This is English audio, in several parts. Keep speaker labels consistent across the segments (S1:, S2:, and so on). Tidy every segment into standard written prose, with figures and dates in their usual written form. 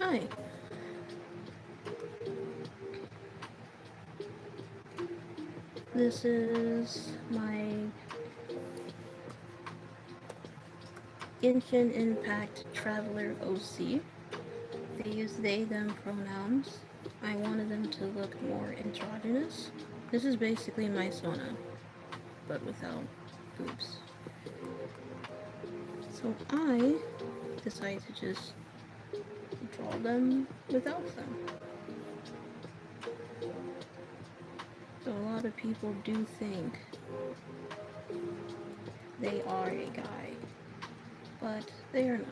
S1: Hi. This is my Genshin Impact Traveler OC. They use they, them pronouns. I wanted them to look more androgynous. This is basically my Sona, but without boobs. So I decided to just draw them without them. So a lot of people do think they are a guy, but they are not.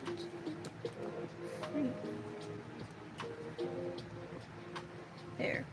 S1: There.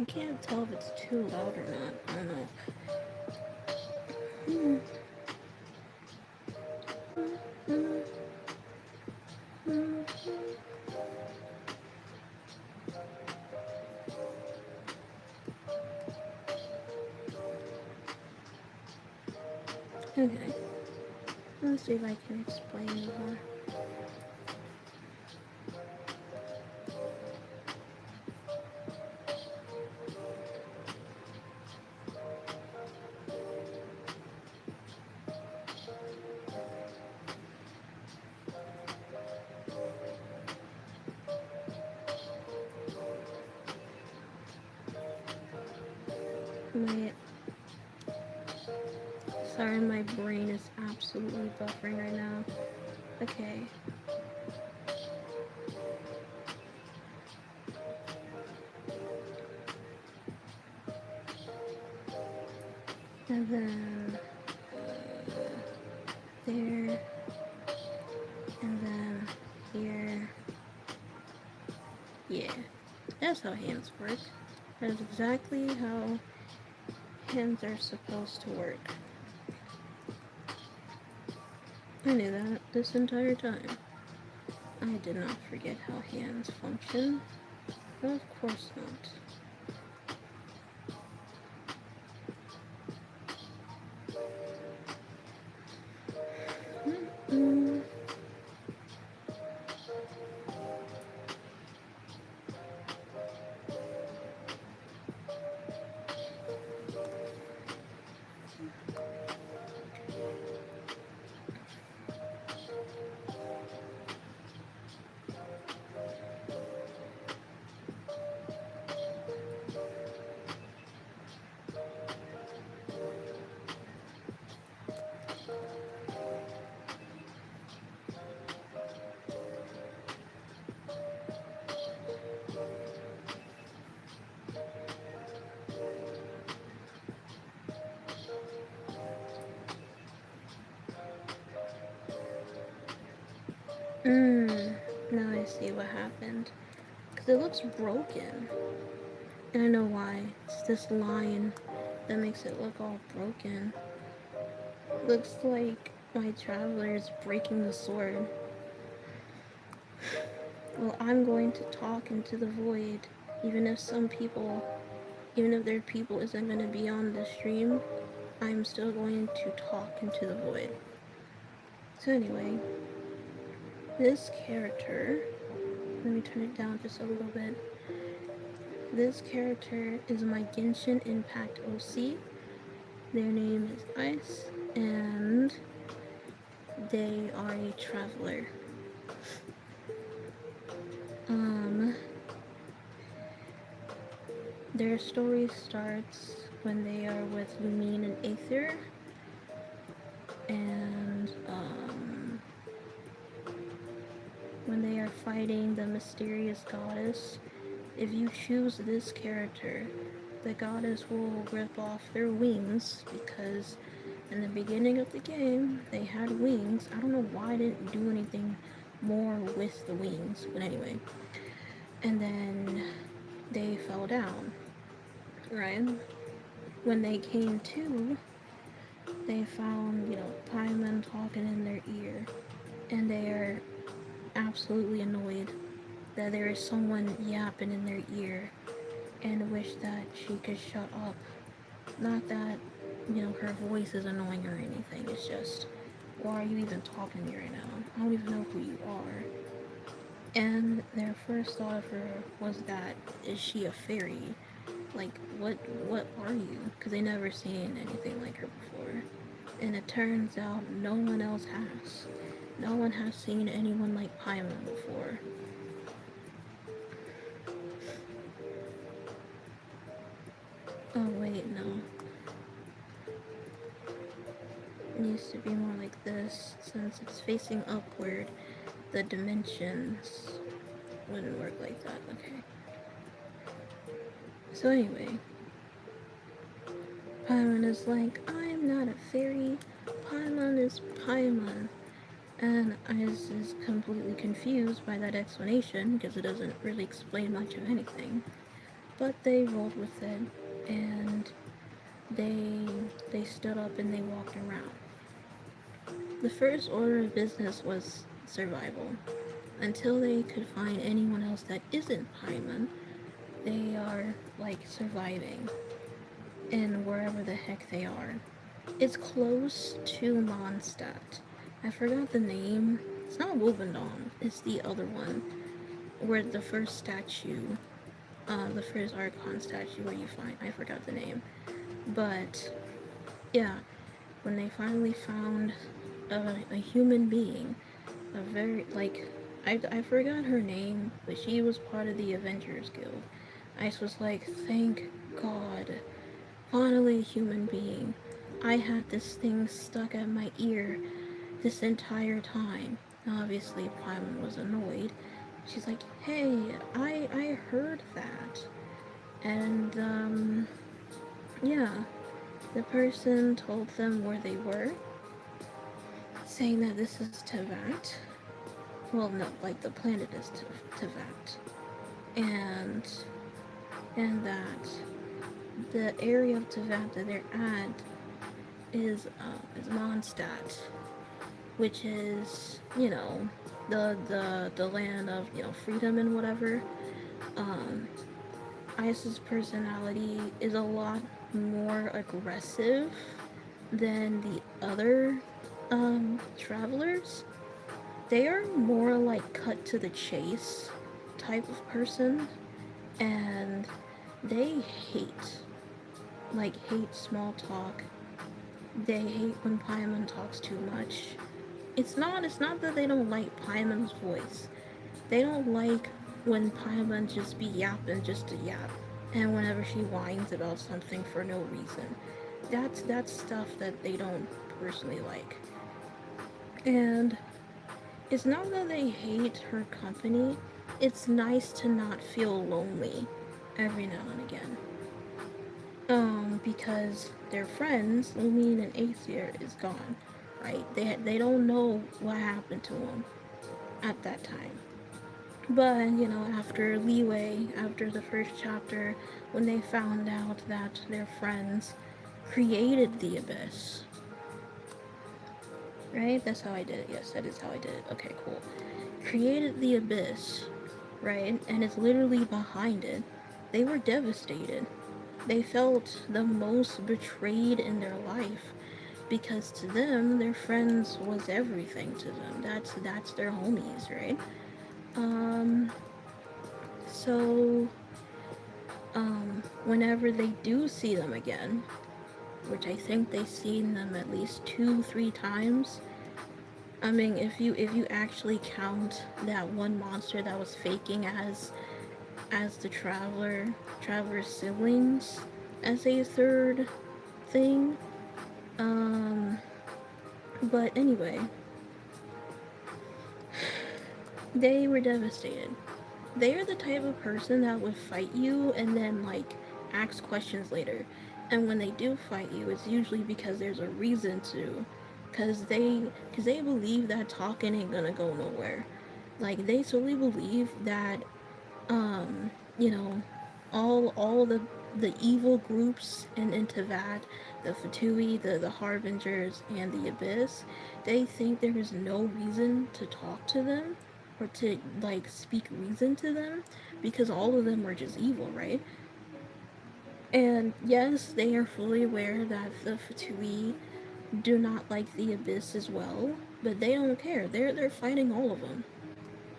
S1: I can't tell if it's too loud or not. I don't know. Okay. Let's see if I can explain more. My Sorry, my brain is absolutely buffering right now. Okay. And then there, and then here. Yeah, that's how hands work. That is exactly how hands are supposed to work. I knew that this entire time. I did not forget how hands function. Of course not. Now I see what happened. Because it looks broken. And I know why. It's this line that makes it look all broken. Looks like my traveler is breaking the sword. Well, I'm going to talk into the void. Even if their people isn't going to be on the stream, I'm still going to talk into the void. So anyway, this character, let me turn it down just a little bit. This character is my Genshin Impact OC. Their name is Ice, and they are a traveler. Their story starts when they are with Lumine and Aether, and when they are fighting the mysterious goddess. If you choose this character, the goddess will rip off their wings because in the beginning of the game they had wings. I don't know why I didn't do anything more with the wings, but anyway. And then they fell down, right? When they came to, they found, Paimon talking in their ear, and they are absolutely annoyed that there is someone yapping in their ear and wish that she could shut up. Not that, her voice is annoying or anything. It's just, why are you even talking to me right now? I don't even know who you are. And their first thought of her was that, is she a fairy? Like, what are you? Because they never seen anything like her before. And it turns out no one else has. No one has seen anyone like Paimon before. Oh wait, no. It needs to be more like this. Since it's facing upward, the dimensions wouldn't work like that. Okay. So anyway, Paimon is like, I'm not a fairy. Paimon is Paimon. And Iris is completely confused by that explanation because it doesn't really explain much of anything. But they rolled with it, and they stood up and they walked around. The first order of business was survival. Until they could find anyone else that isn't Paimon, they are like surviving in wherever the heck they are. It's close to Mondstadt. I forgot the name. It's not Wolvendon. It's the other one, where the first statue, the first Archon statue where you find. I forgot the name, but yeah, when they finally found a human being, a very I forgot her name, but she was part of the Avengers Guild. I was like, thank God, finally a human being. I had this thing stuck at my ear this entire time. Obviously, Paimon was annoyed. She's like, hey, I heard that. And, yeah, the person told them where they were, saying that this is Tevat. Well, no, like the planet is Tevat. And, that the area of Tevat that they're at is Mondstadt, which is, the land of, freedom and whatever. Ice's personality is a lot more aggressive than the other travelers. They are more like cut to the chase type of person, and they hate small talk. They hate when Paimon talks too much. It's not that they don't like Paimon's voice. They don't like when Paimon just be yapping just to yap, and whenever she whines about something for no reason. That's stuff that they don't personally like. And it's not that they hate her company. It's nice to not feel lonely every now and again. Because their friends, Lumine and Aether, is gone, right? They don't know what happened to them at that time. But, after leeway, after the first chapter, when they found out that their friends created the Abyss, right? That's how I did it. Yes, that is how I did it. Okay, cool. Created the Abyss, right? And it's literally behind it. They were devastated. They felt the most betrayed in their life because to them, their friends was everything to them. That's their homies, right? So, whenever they do see them again, which I think they've seen them at least 2-3 times. I mean, if you actually count that one monster that was faking as as the traveler's siblings as a third thing. Um, but anyway, they were devastated. They are the type of person that would fight you and then like ask questions later. And when they do fight you, it's usually because there's a reason to, cause they believe that talking ain't gonna go nowhere. Like they solely believe that you know, all the evil groups in Intivat, the Fatui, the Harbingers, and the Abyss, they think there is no reason to talk to them or to like speak reason to them because all of them are just evil, right? And yes, they are fully aware that the Fatui do not like the Abyss as well, but they don't care. They're fighting all of them.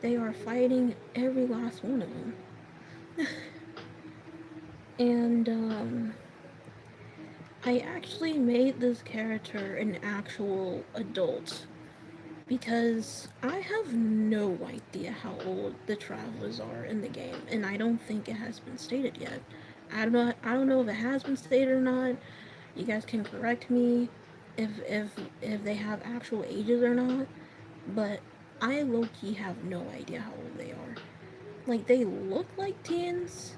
S1: They are fighting every last one of them. And I actually made this character an actual adult because I have no idea how old the travelers are in the game, and I don't think it has been stated yet. I don't know if it has been stated or not. You guys can correct me if they have actual ages or not, but I low key have no idea how old they are. Like they look like teens,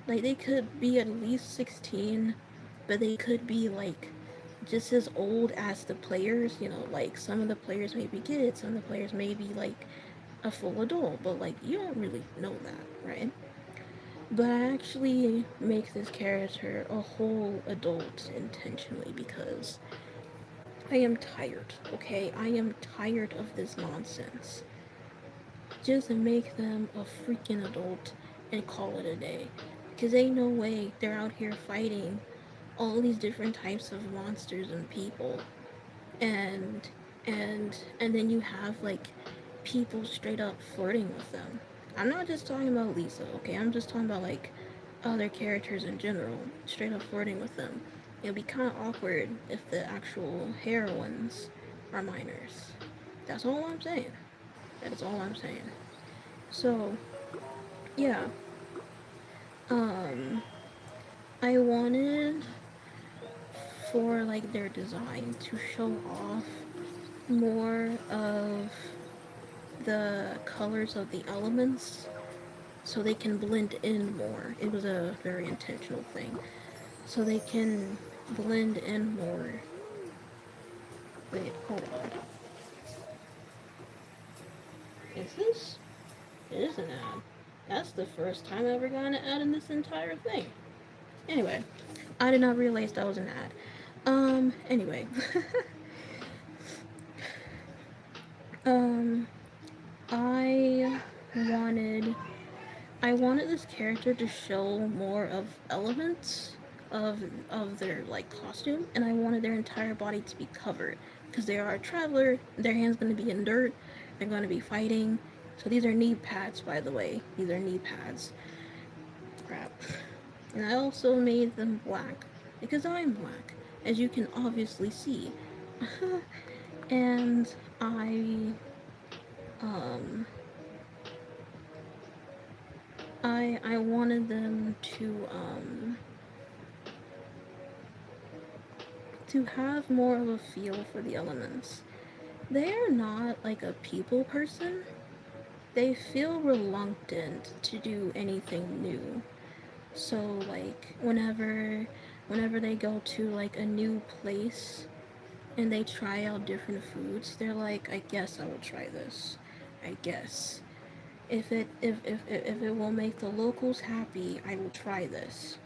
S1: like they could be at least 16, but they could be like just as old as the players, you know, like some of the players may be kids, some of the players may be like a full adult, but like you don't really know that, right? But I actually make this character a whole adult intentionally because I am tired, okay? I am tired of this nonsense. Just make them a freaking adult and call it a day. Because ain't no way they're out here fighting all these different types of monsters and people. And and then you have like people straight up flirting with them. I'm not just talking about Lisa, okay? I'm just talking about like other characters in general, straight up flirting with them. It'll be kind of awkward if the actual heroines are minors. That's all I'm saying. That is all I'm saying. So, yeah. Um, I wanted for like their design to show off more of the colors of the elements so they can blend in more. It was a very intentional thing. So they can blend in more. Wait, hold on. Is this? It is an ad. That's the first time I ever got an ad in this entire thing. Anyway, I did not realize that was an ad. Anyway. um, I wanted I wanted this character to show more of elements of of their like costume, and I wanted their entire body to be covered because they are a traveler. Their hands going to be in dirt. They're going to be fighting. So these are knee pads, by the way. These are knee pads. Crap. And I also made them black because I'm black, as you can obviously see. And I um I wanted them to have more of a feel for the elements. They are not like a people person. They feel reluctant to do anything new. So like whenever they go to like a new place and they try out different foods, they're like, I guess I will try this. I guess. If it will make the locals happy, I will try this.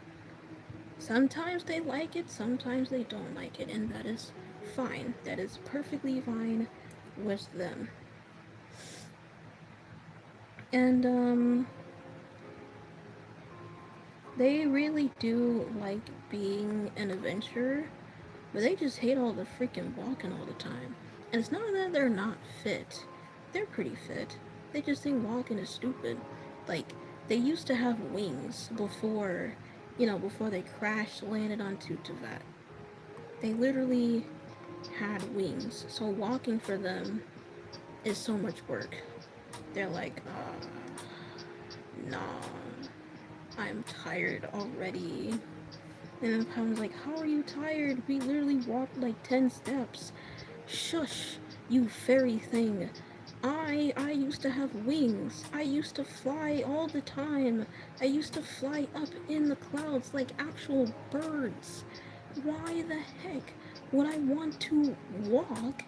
S1: Sometimes they like it, sometimes they don't like it, and that is fine. That is perfectly fine with them. And they really do like being an adventurer, but they just hate all the freaking walking all the time. And it's not that they're not fit. They're pretty fit. They just think walking is stupid. Like they used to have wings before, before they crash landed onto Teyvat. They literally had wings, so walking for them is so much work. They're like, nah. I'm tired already. And I was like, how are you tired? We literally walked like 10 steps. Shush, you fairy thing. I used to have wings. I used to fly all the time. I used to fly up in the clouds like actual birds. Why the heck would I want to walk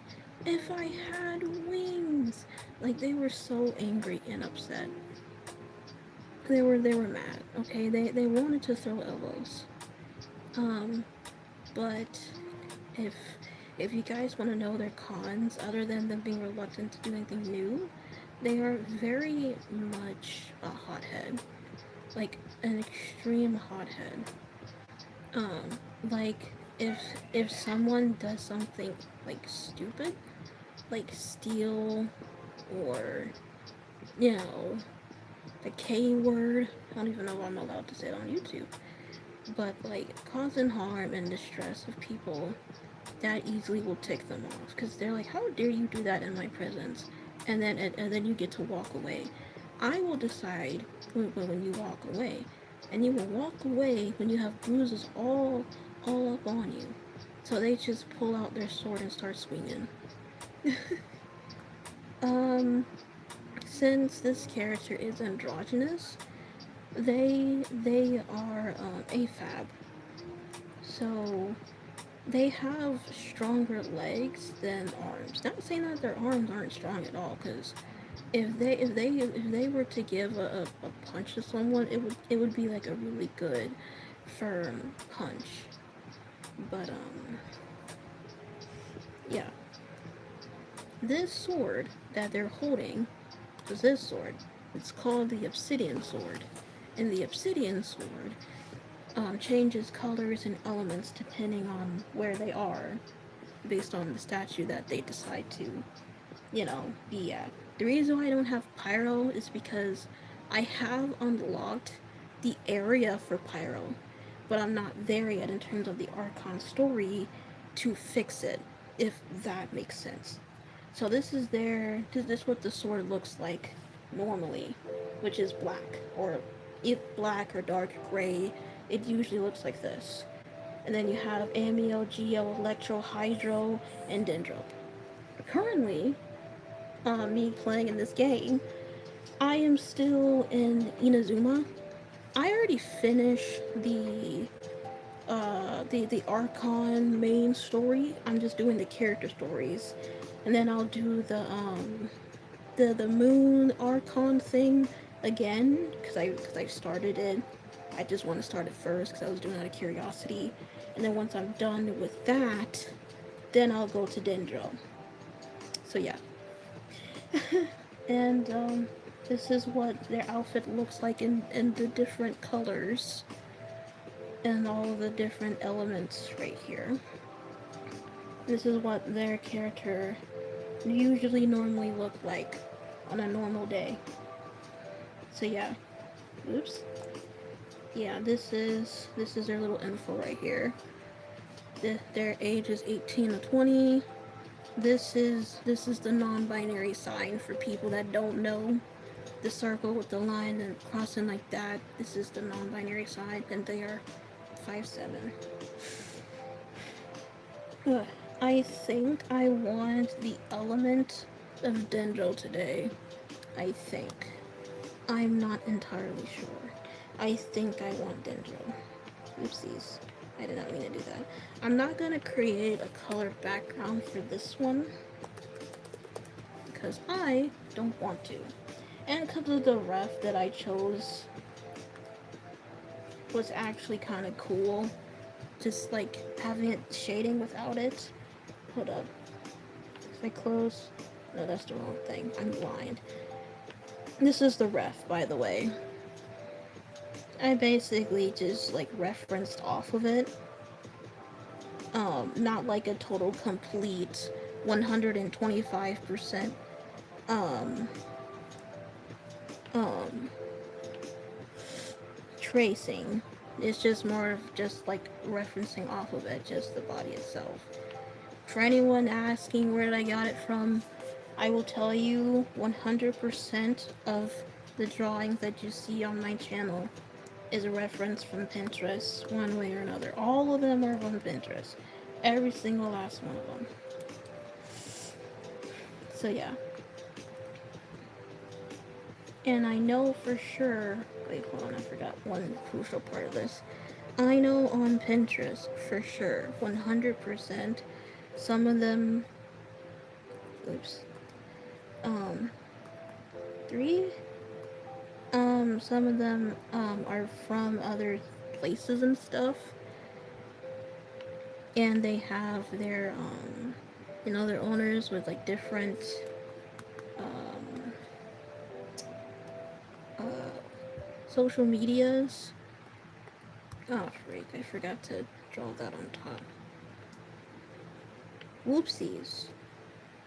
S1: if I had wings? Like they were so angry and upset. They were mad, okay? They wanted to throw elbows. Um, but if if you guys want to know their cons, other than them being reluctant to do anything new, they are very much a hothead, like an extreme hothead. Um, like if if someone does something like stupid, like steal or you know the K word. I don't even know if I'm allowed to say it on YouTube, but like causing harm and distress of people that easily will tick them off because they're like, "How dare you do that in my presence?" And then you get to walk away. I will decide when you walk away, and you will walk away when you have bruises all up on you. So they just pull out their sword and start swinging. um, since this character is androgynous, they are AFAB. So they have stronger legs than arms. Not saying that their arms aren't strong at all, because if they were to give a punch to someone, it would be like a really good firm punch. But yeah, this sword that they're holding is this sword. It's called the Obsidian Sword, and the Obsidian Sword changes colors and elements depending on where they are, based on the statue that they decide to, be at. The reason why I don't have Pyro is because I have unlocked the area for Pyro, but I'm not there yet in terms of the Archon story to fix it, if that makes sense. So this is what the sword looks like normally, which is black, or if black or dark gray, it usually looks like this. And then you have Amiel, Geo, Electro, Hydro, and Dendro. Currently, me playing in this game, I am still in Inazuma. I already finished the Archon main story. I'm just doing the character stories, and then I'll do the Moon Archon thing again because I started it. I just want to start it first because I was doing it out of curiosity, and then once I'm done with that, then I'll go to Dendro. So yeah, and this is what their outfit looks like in the different colors and all of the different elements right here. This is what their character usually normally look like on a normal day. So yeah, oops. Yeah, this is their little info right here. Their age is 18 to 20. This is the non-binary sign for people that don't know. The circle with the line and crossing like that. This is the non-binary sign, and they are 5'7". I think I want the element of Dendro today. I think. I'm not entirely sure. I think I want Dendro. Oopsies. I did not mean to do that. I'm not gonna create a color background for this one because I don't want to. And because of the ref that I chose was actually kind of cool. Just like having it shading without it. Hold up. If I close. No, that's the wrong thing. I'm blind. This is the ref, by the way. I basically just like referenced off of it. Not like a total complete 125% um um tracing. It's just more of just like referencing off of it, just the body itself. For anyone asking where I got it from, I will tell you 100% of the drawings that you see on my channel is a reference from Pinterest, one way or another. All of them are from Pinterest. Every single last one of them. So yeah. And I know for sure. Wait, hold on, I forgot one crucial part of this. I know on Pinterest for sure, 100%, some of them. Oops. Um, three? Some of them, are from other places and stuff. And they have their, their owners with like different, um, uh, social medias. Oh, freak, I forgot to draw that on top. Whoopsies.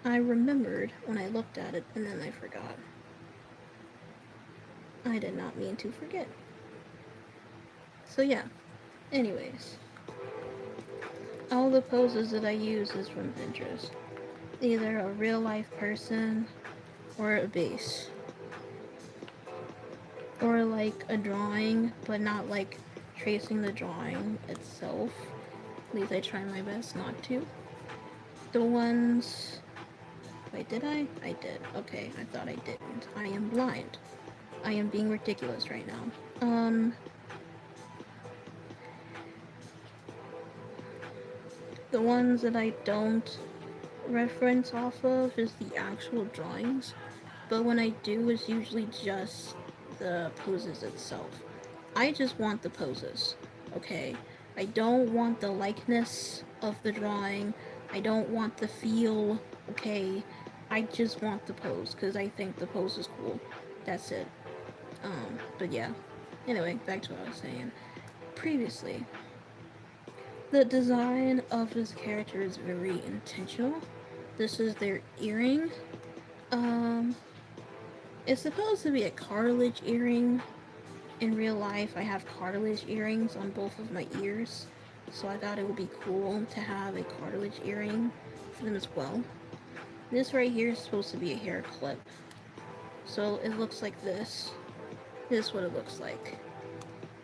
S1: I remembered when I looked at it and then I forgot. I did not mean to forget. So yeah, anyways. All the poses that I use is from Pinterest. Either a real life person or a base. Or like a drawing, but not like tracing the drawing itself. At least I try my best not to. The ones... Wait, did I? I did. Okay, I thought I didn't. I am blind. I am being ridiculous right now. The ones that I don't reference off of is the actual drawings. But when I do, it's usually just the poses itself. I just want the poses, okay? I don't want the likeness of the drawing. I don't want the feel, okay? I just want the pose because I think the pose is cool. That's it. But yeah. Anyway, back to what I was saying. Previously, the design of this character is very intentional. This is their earring. Um, it's supposed to be a cartilage earring. In real life, I have cartilage earrings on both of my ears, so I thought it would be cool to have a cartilage earring for them as well. This right here is supposed to be a hair clip, so it looks like this. This is what it looks like.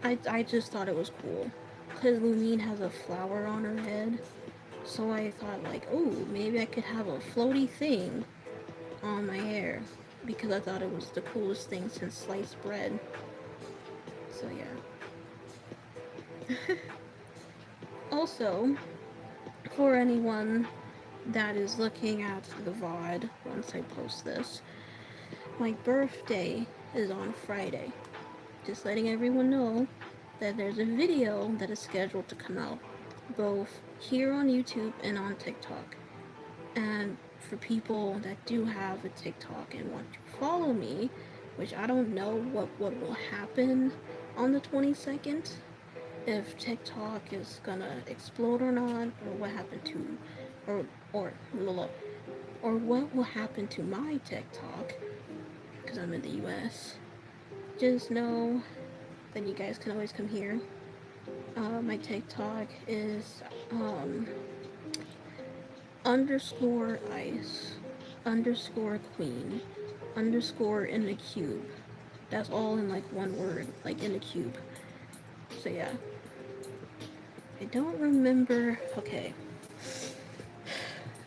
S1: I just thought it was cool, because Lumine has a flower on her head, so I thought like, oh, maybe I could have a floaty thing on my hair, because I thought it was the coolest thing since sliced bread. So yeah. Also, for anyone that is looking at the VOD once I post this, my birthday is on Friday. Just letting everyone know that there's a video that is scheduled to come out both here on YouTube and on TikTok. And for people that do have a TikTok and want to follow me, which I don't know what will happen on the 22nd, if TikTok is gonna explode or not, or what happened to, or what will happen to my TikTok, because I'm in the US. Just know that you guys can always come here. My TikTok is underscore ice underscore queen underscore in the cube. That's all in like one word, like in a cube. So yeah. I don't remember. Okay.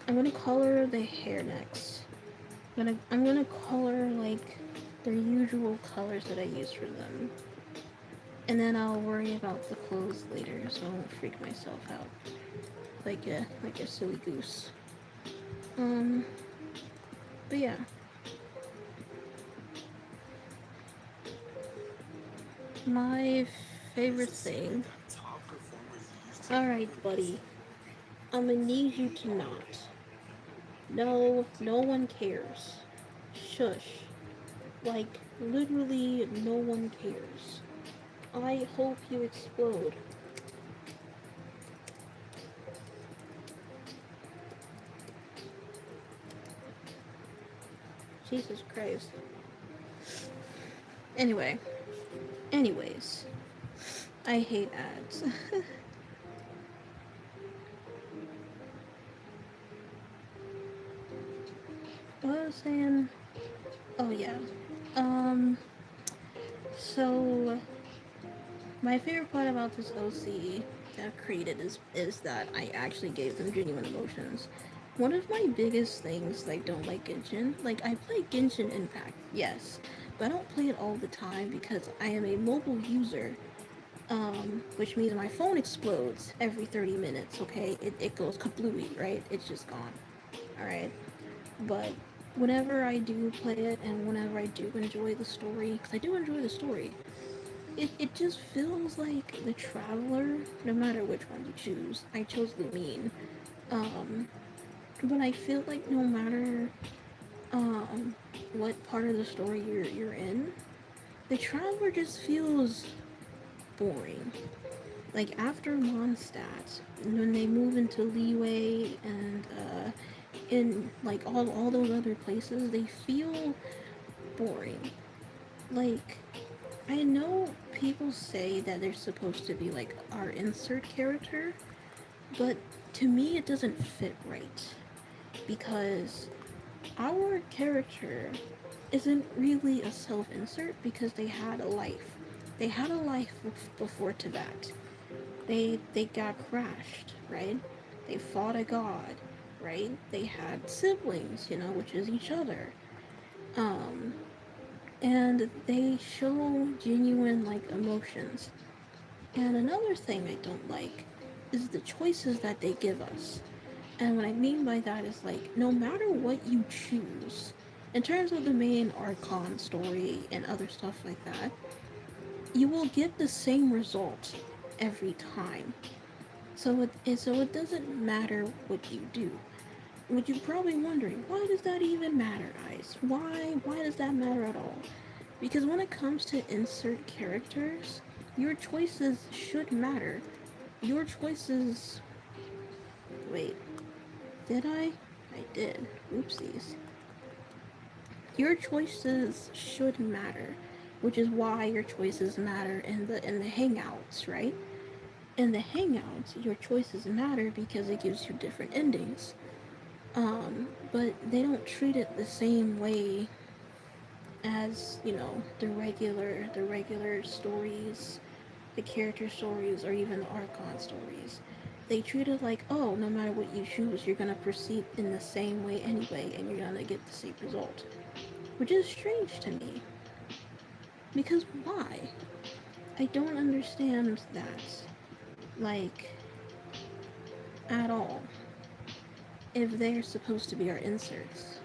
S1: I'm gonna color the hair next. I'm gonna color like their usual colors that I use for them. And then I'll worry about the clothes later so I won't freak myself out. Like a silly goose. But yeah. My favorite thing. Alright, buddy. I'm gonna need you to not. No, no one cares. Shush. Like, literally, no one cares. I hope you explode. Jesus Christ. Anyways. I hate ads. What was I saying? Oh yeah. So My favorite part about this OC that I've created is that I actually gave them genuine emotions. One of my biggest things that I don't like Genshin, like I play Genshin Impact, yes, but I don't play it all the time because I am a mobile user, which means my phone explodes every 30 minutes, okay? It goes kablooey, right? It's just gone, alright? But whenever I do play it and whenever I do enjoy the story, because I do enjoy the story, it just feels like the traveler, no matter which one you choose. I chose the mean. Um, but I feel like no matter um, what part of the story you're in, the traveler just feels boring. Like after Mondstadt, when they move into Leeway and in like all those other places, they feel boring. Like I know people say that they're supposed to be like our insert character, but to me it doesn't fit right because our character isn't really a self insert because they had a life. They had a life before Tibet. They got crashed, right? They fought a god, right? They had siblings, which is each other. Um, and they show genuine like emotions. And another thing I don't like is the choices that they give us. And what I mean by that is like no matter what you choose, in terms of the main Archon story and other stuff like that, you will get the same result every time. So it doesn't matter what you do. What you're probably wondering, why does that even matter, guys? Why does that matter at all? Because when it comes to insert characters, your choices should matter. Your choices. Wait, did I? I did. Oopsies. Your choices should matter, which is why your choices matter in the hangouts, right? In the hangouts, your choices matter because it gives you different endings. But they don't treat it the same way as the regular stories, the character stories, or even the Archon stories. They treat it like, oh, no matter what you choose, you're gonna proceed in the same way anyway, and you're gonna get the same result, which is strange to me. Because why? I don't understand that, like, at all. If they're supposed to be our inserts,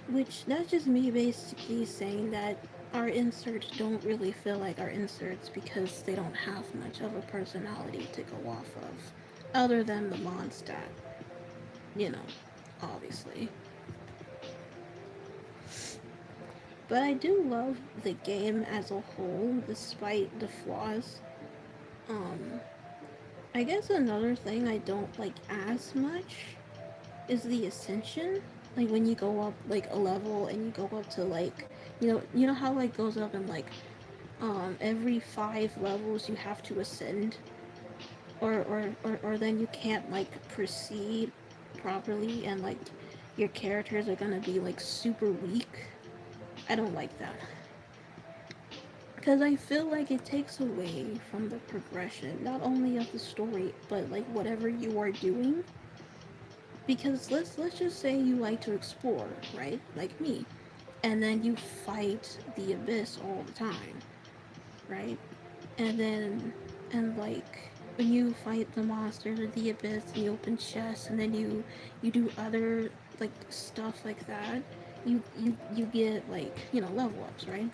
S1: which that's just me basically saying that our inserts don't really feel like our inserts because they don't have much of a personality to go off of, other than the Mondstadt, you know, obviously. But I do love the game as a whole, despite the flaws. Um, I guess another thing I don't like as much is the ascension. Like when you go up like a level and you go up to like you know how like goes up in like every 5 levels you have to ascend or then you can't like proceed properly and like your characters are gonna be like super weak. I don't like that. Because I feel like it takes away from the progression, not only of the story, but like whatever you are doing. Because let's just say you like to explore, right? Like me. And then you fight the abyss all the time, right? And then and like when you fight the monsters or the abyss and you open chests and then you do other like stuff like that, you get like, level ups, right?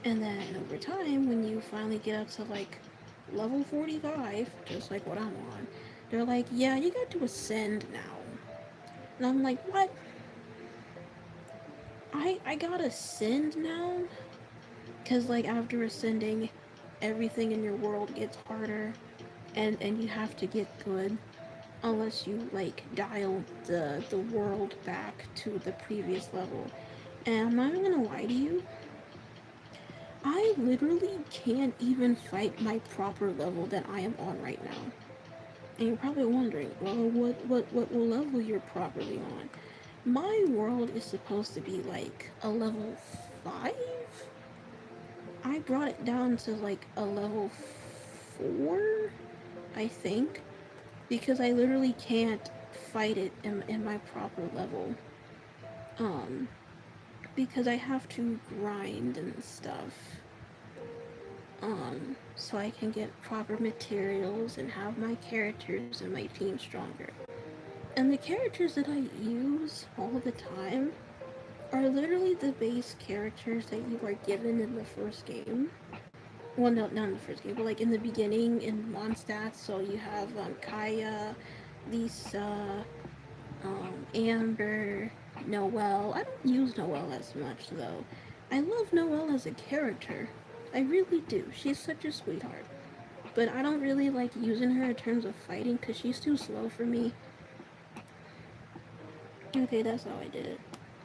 S1: And then over time when you finally get up to like level 45, just like what I'm on, they're like, yeah, you got to ascend now. And I'm like, what? I gotta ascend now? Because, like, after ascending, everything in your world gets harder, and you have to get good. Unless you, like, dial the world back to the previous level. And I'm not even gonna lie to you, I literally can't even fight my proper level that I am on right now. And you're probably wondering, well, what level you're properly on? My world is supposed to be like a level 5? I brought it down to like a level 4, I think, because I literally can't fight it in my proper level. Um, because I have to grind and stuff. So I can get proper materials and have my characters and my team stronger. And the characters that I use all the time are literally the base characters that you are given in the first game. Well, no, not in the first game, but like in the beginning in Mondstadt. So you have Kaya, Lisa, Amber, Noelle. I don't use Noelle as much though. I love Noelle as a character. I really do. She's such a sweetheart. But I don't really like using her in terms of fighting because she's too slow for me. Okay, that's how I did it.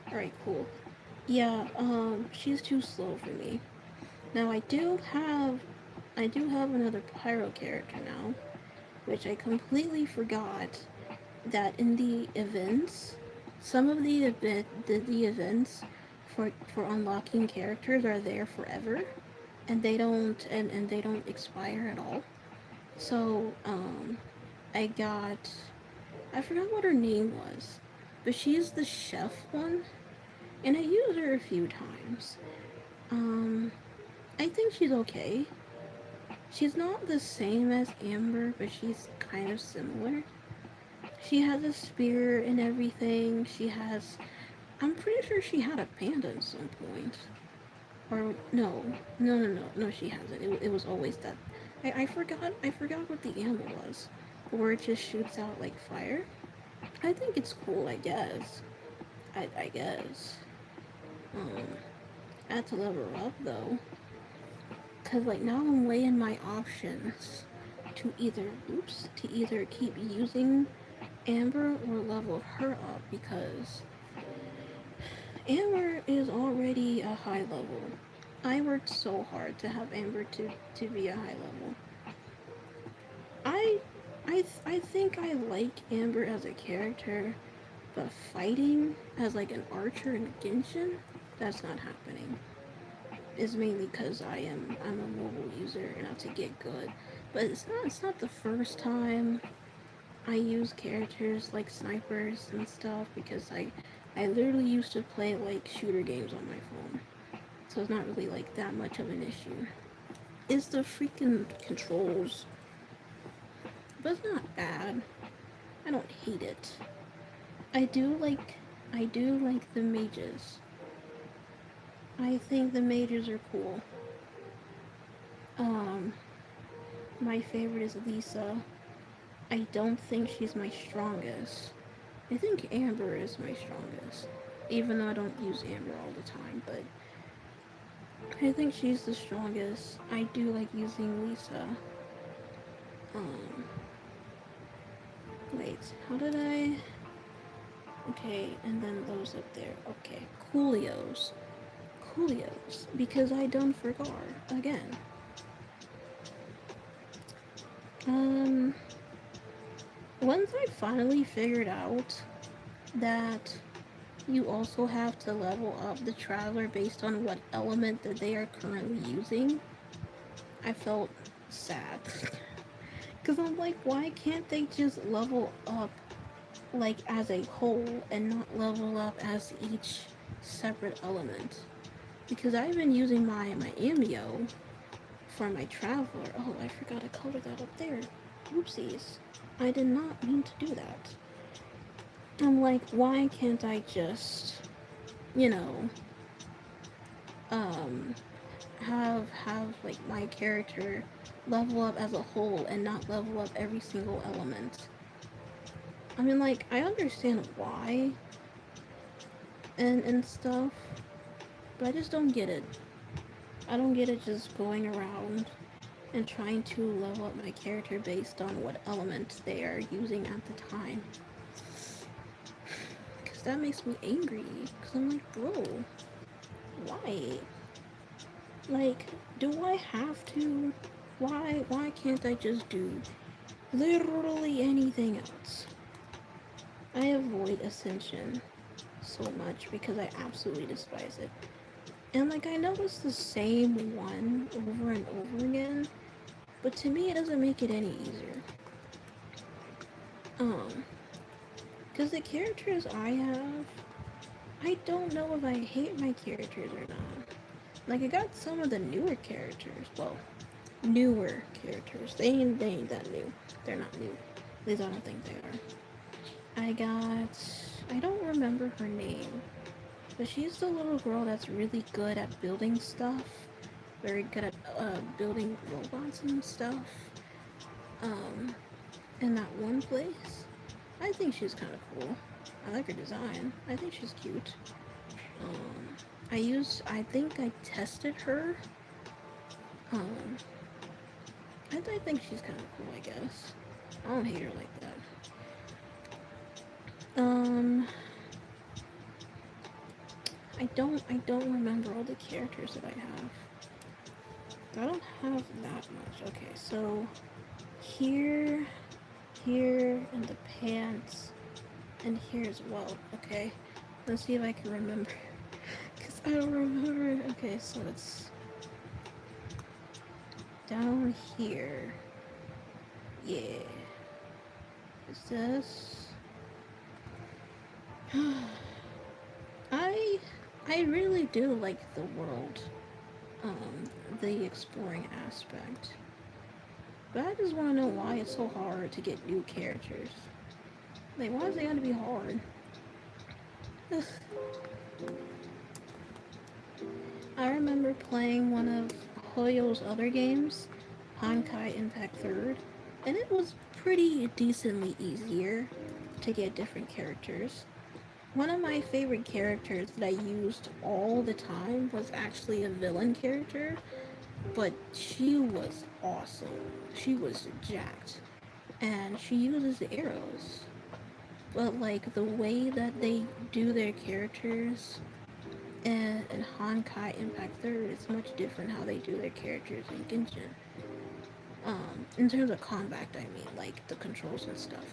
S1: Alright, cool. Yeah, she's too slow for me. Now I do have another pyro character now, which I completely forgot that in the events, some of the events for unlocking characters are there forever, and they don't expire at all. So I forgot what her name was, but she's the chef one, and I used her a few times. Um, I think she's okay. She's not the same as Amber, but she's kind of similar. She has a spear and everything. I'm pretty sure she had a panda at some point. Or, no, she hasn't. It was always that. I forgot what the animal was. Where it just shoots out like fire. I think it's cool, I guess. I guess. Um, I had to level her up though. Cause like now I'm weighing my options to either keep using Amber or level her up because Amber is already a high level. I worked so hard to have Amber to be a high level. I I think I like Amber as a character, but fighting as like an archer in Genshin, that's not happening. Is mainly because I'm a mobile user and I have to get good. But it's not the first time I use characters like snipers and stuff because I literally used to play like shooter games on my phone. So it's not really like that much of an issue. It's the freaking controls. But it's not bad. I don't hate it. I do like I do like the mages. I think the mages are cool. Um my favorite is Lisa. I don't think she's my strongest. I think Amber is my strongest. Even though I don't use Amber all the time, but I think she's the strongest. I do like using Lisa. Um, wait, how did I? Okay, and then those up there. Okay, Coolios, because I done forgot again. Um, once I finally figured out that you also have to level up the traveler based on what element that they are currently using, I felt sad. Because I'm like, why can't they just level up like as a whole and not level up as each separate element? Because I've been using my Amio for my traveler. Oh, I forgot to color that up there. Oopsies. I did not mean to do that. I'm like, why can't I just, you know, um, have like my character level up as a whole and not level up every single element? I mean, like, I understand why and stuff, but I just don't get it. I don't get it just going around and trying to level up my character based on what element they are using at the time. Because that makes me angry. Because I'm like, bro, why? Like, do I have to? Why can't I just do literally anything else? I avoid Ascension so much because I absolutely despise it. And like I know it's the same one over and over again, but to me it doesn't make it any easier. Um, because the characters I have, I don't know if I hate my characters or not. Like I got some of the newer characters. Well, newer characters. They ain't that new. They're not new. At least I don't think they are. I got. I don't remember her name, but she's the little girl that's really good at building stuff. Very good at building robots and stuff. Um, in that one place. I think she's kind of cool. I like her design. I think she's cute. Um, I think I tested her. Um, I think she's kind of cool, I guess. I don't hate her like that. Um, I don't remember all the characters that I have. I don't have that much. Okay, so here, here, and the pants, and here as well. Okay, let's see if I can remember. Because I don't remember. Okay, so it's down here. Yeah. Is this? I I really do like the world, um, the exploring aspect. But I just want to know why it's so hard to get new characters. Like, why is it gotta be hard? I remember playing one of Hoyo's other games, Honkai Impact 3rd, and it was pretty decently easier to get different characters. One of my favorite characters that I used all the time was actually a villain character, but she was awesome. She was jacked. And she uses arrows. But like the way that they do their characters in Honkai Impact 3rd is much different how they do their characters in Genshin. In terms of combat, I mean, like the controls and stuff.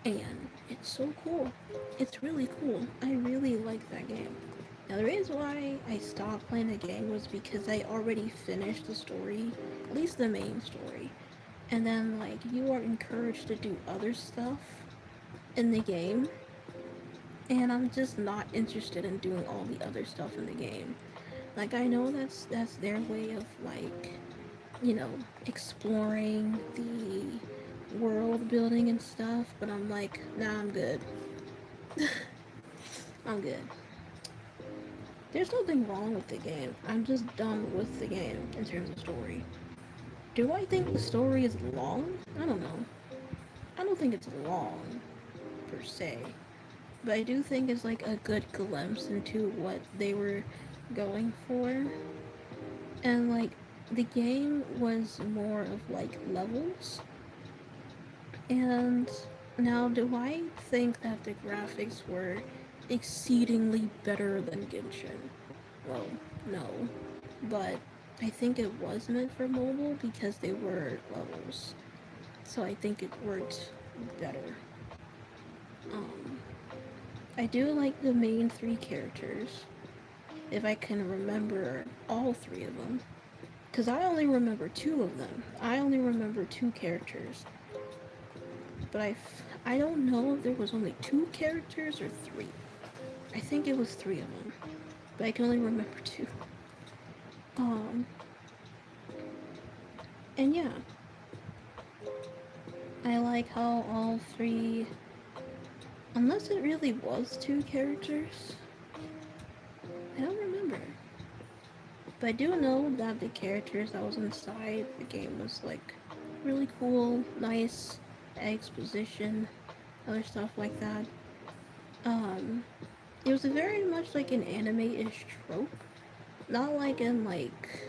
S1: And it's so cool. It's really cool. I really like that game. Now, the reason why I stopped playing the game was because I already finished the story, at least the main story. And then, like, you are encouraged to do other stuff in the game, and I'm just not interested in doing all the other stuff in the game. Like, I know that's their way of, like, you know, exploring the world building and stuff, but I'm like, nah, I'm good. I'm good. There's nothing wrong with the game. I'm just done with the game in terms of story. Do I think the story is long? I don't know. I don't think it's long, per se. But I do think it's like a good glimpse into what they were going for. And like, the game was more of like levels. And now, do I think that the graphics were exceedingly better than Genshin? Well, no. But I think it was meant for mobile because they were levels. So I think it worked better. Um, I do like the main three characters, if I can remember all three of them. Because I only remember two of them. I only remember two characters. But I don't know if there was only two characters or three. I think it was three of them. But I can only remember two. Um, and yeah, I like how all three, unless it really was two characters, I don't remember. But I do know that the characters that was inside the game was like really cool, nice exposition, other stuff like that. Um, it was very much like an anime-ish trope, not like in like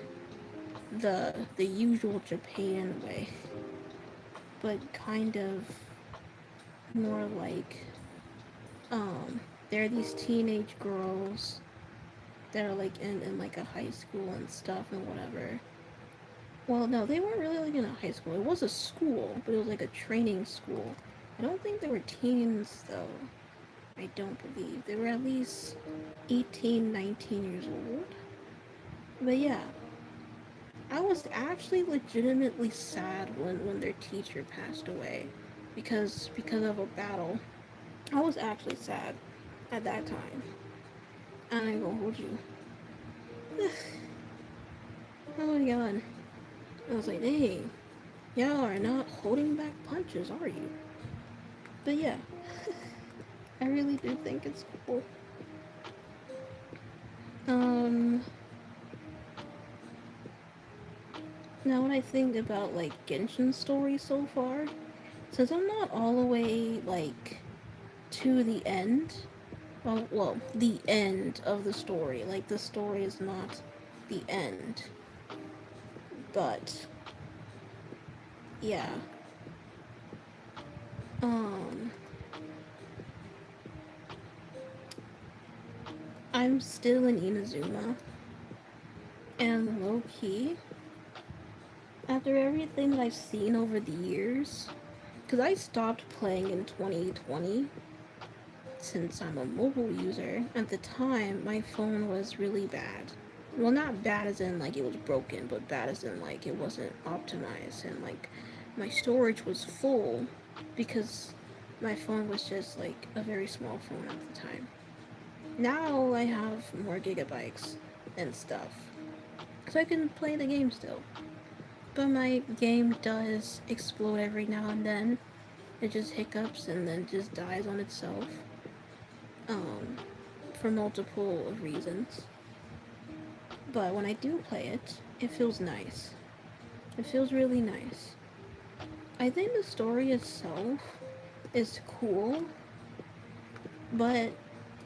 S1: the usual Japan way, but kind of more like there are these teenage girls that are like in like a high school and stuff and whatever. Well, no, they weren't really like in a high school. It was a school, but it was like a training school. I don't think they were teens though. I don't believe. They were at least 18, 19 years old. But yeah, I was actually legitimately sad when their teacher passed away because of a battle. I was actually sad at that time. I ain't gonna hold you. Oh my god. I was like, dang, y'all are not holding back punches, are you? But yeah, I really do think it's cool. Um, Now when I think about like Genshin story so far, since I'm not all the way like to the end, the end of the story, like the story is not the end, but yeah, um, I'm still in Inazuma, and low key, after everything that I've seen over the years, because I stopped playing in 2020 since I'm a mobile user. At the time, my phone was really bad. Well, not bad as in like it was broken, but bad as in like it wasn't optimized and like my storage was full because my phone was just like a very small phone at the time. Now I have more gigabytes and stuff, so I can play the game still. But my game does explode every now and then. It just hiccups and then just dies on itself. Um, for multiple reasons. But when I do play it, it feels nice. It feels really nice. I think the story itself is cool, but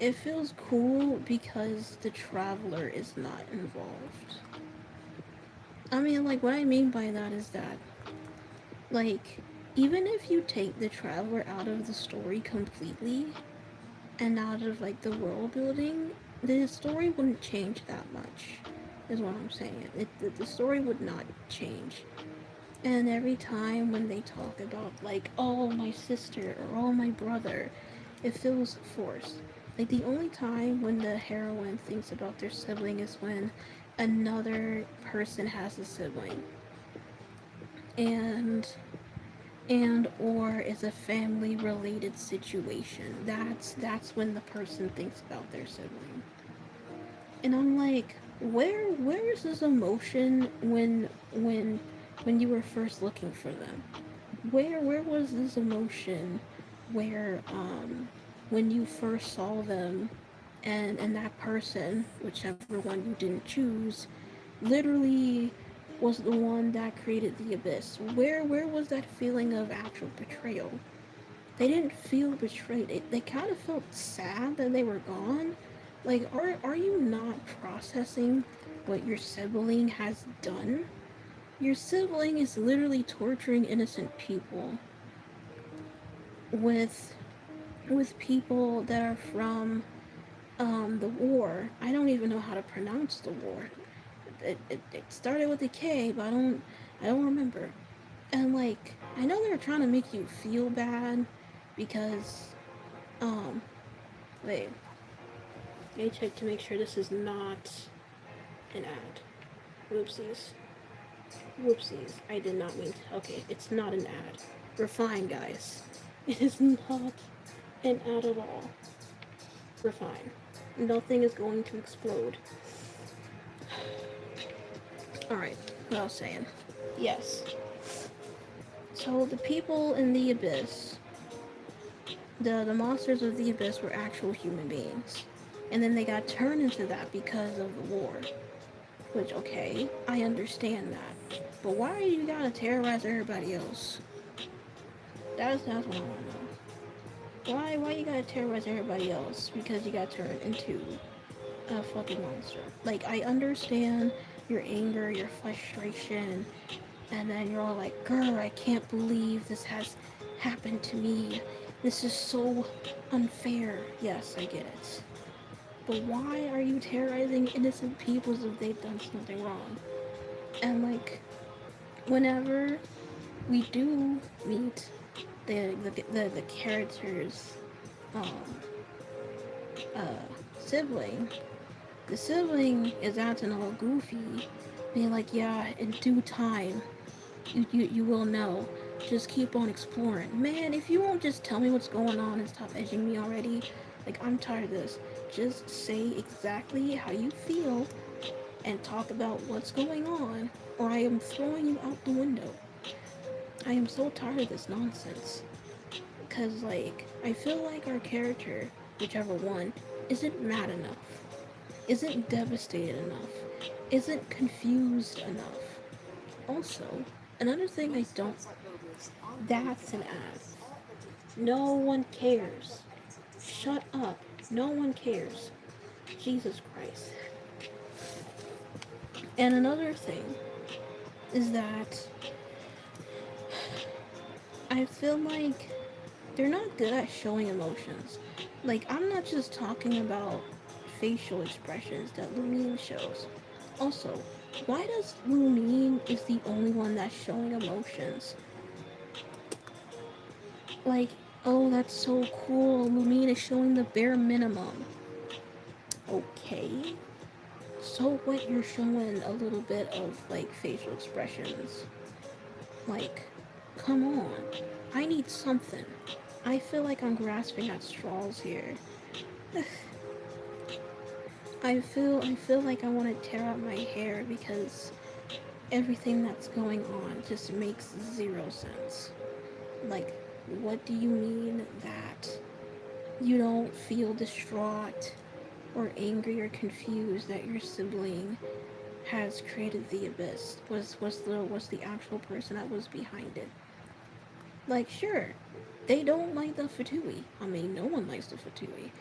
S1: it feels cool because the traveler is not involved. I mean, like, what I mean by that is that, like, even if you take the traveler out of the story completely and out of, like, the world building, the story wouldn't change that much, is what I'm saying. The story would not change. And every time when they talk about, like, oh, my sister or oh, my brother, it feels forced. Like, the only time when the heroine thinks about their sibling is when another person has a sibling. And or it's a family related situation. That's when the person thinks about their sibling. And I'm like, where is this emotion when you were first looking for them? Where was this emotion where when you first saw them and that person, whichever one you didn't choose, literally was the one that created the abyss? Where was that feeling of actual betrayal? They didn't feel betrayed. They kind of felt sad that they were gone. Like, are you not processing what your sibling has done? Your sibling is literally torturing innocent people with people that are from the war. I don't even know how to pronounce the war. It started with a K, but I don't remember. And like I know they're trying to make you feel bad because um wait, let me check to make sure this is not an ad. Whoopsies. Whoopsies. I did not mean to. Okay, it's not an ad. We're fine, guys. It is not an ad at all. We're fine. Nothing is going to explode. Alright, what I was saying. Yes. So the people in the abyss, the monsters of the abyss were actual human beings. And then they got turned into that because of the war. Which, okay, I understand that. But why you gotta terrorize everybody else? That's what I wanna know. Why you gotta terrorize everybody else? Because you got turned into a fucking monster. Like, I understand your anger, your frustration, and then you're all like, girl, I can't believe this has happened to me. This is so unfair. Yes, I get it. But why are you terrorizing innocent people as if they've done something wrong? And like, whenever we do meet the character's um, uh, sibling, The sibling is acting all goofy, being like, yeah, in due time, you will know. Just keep on exploring. Man, if you won't just tell me what's going on and stop edging me already, like, I'm tired of this. Just say exactly how you feel and talk about what's going on, or I am throwing you out the window. I am so tired of this nonsense. Because, like, I feel like our character, whichever one, isn't mad enough, isn't devastated enough, isn't confused enough. Also, another thing I don't. That's an ad. No one cares. Shut up. No one cares. Jesus Christ. And another thing is that I feel like they're not good at showing emotions. Like, I'm not just talking about facial expressions that Lumine shows. Also, why does Lumine is the only one that's showing emotions? Like, oh, that's so cool. Lumine is showing the bare minimum. Okay. So what, you're showing a little bit of, like, facial expressions. Like, come on. I need something. I feel like I'm grasping at straws here. I feel like I want to tear out my hair because everything that's going on just makes zero sense. Like, what do you mean that you don't feel distraught or angry or confused that your sibling has created the abyss? Was the actual person that was behind it? Like, sure, they don't like the Fatui. I mean, no one likes the Fatui.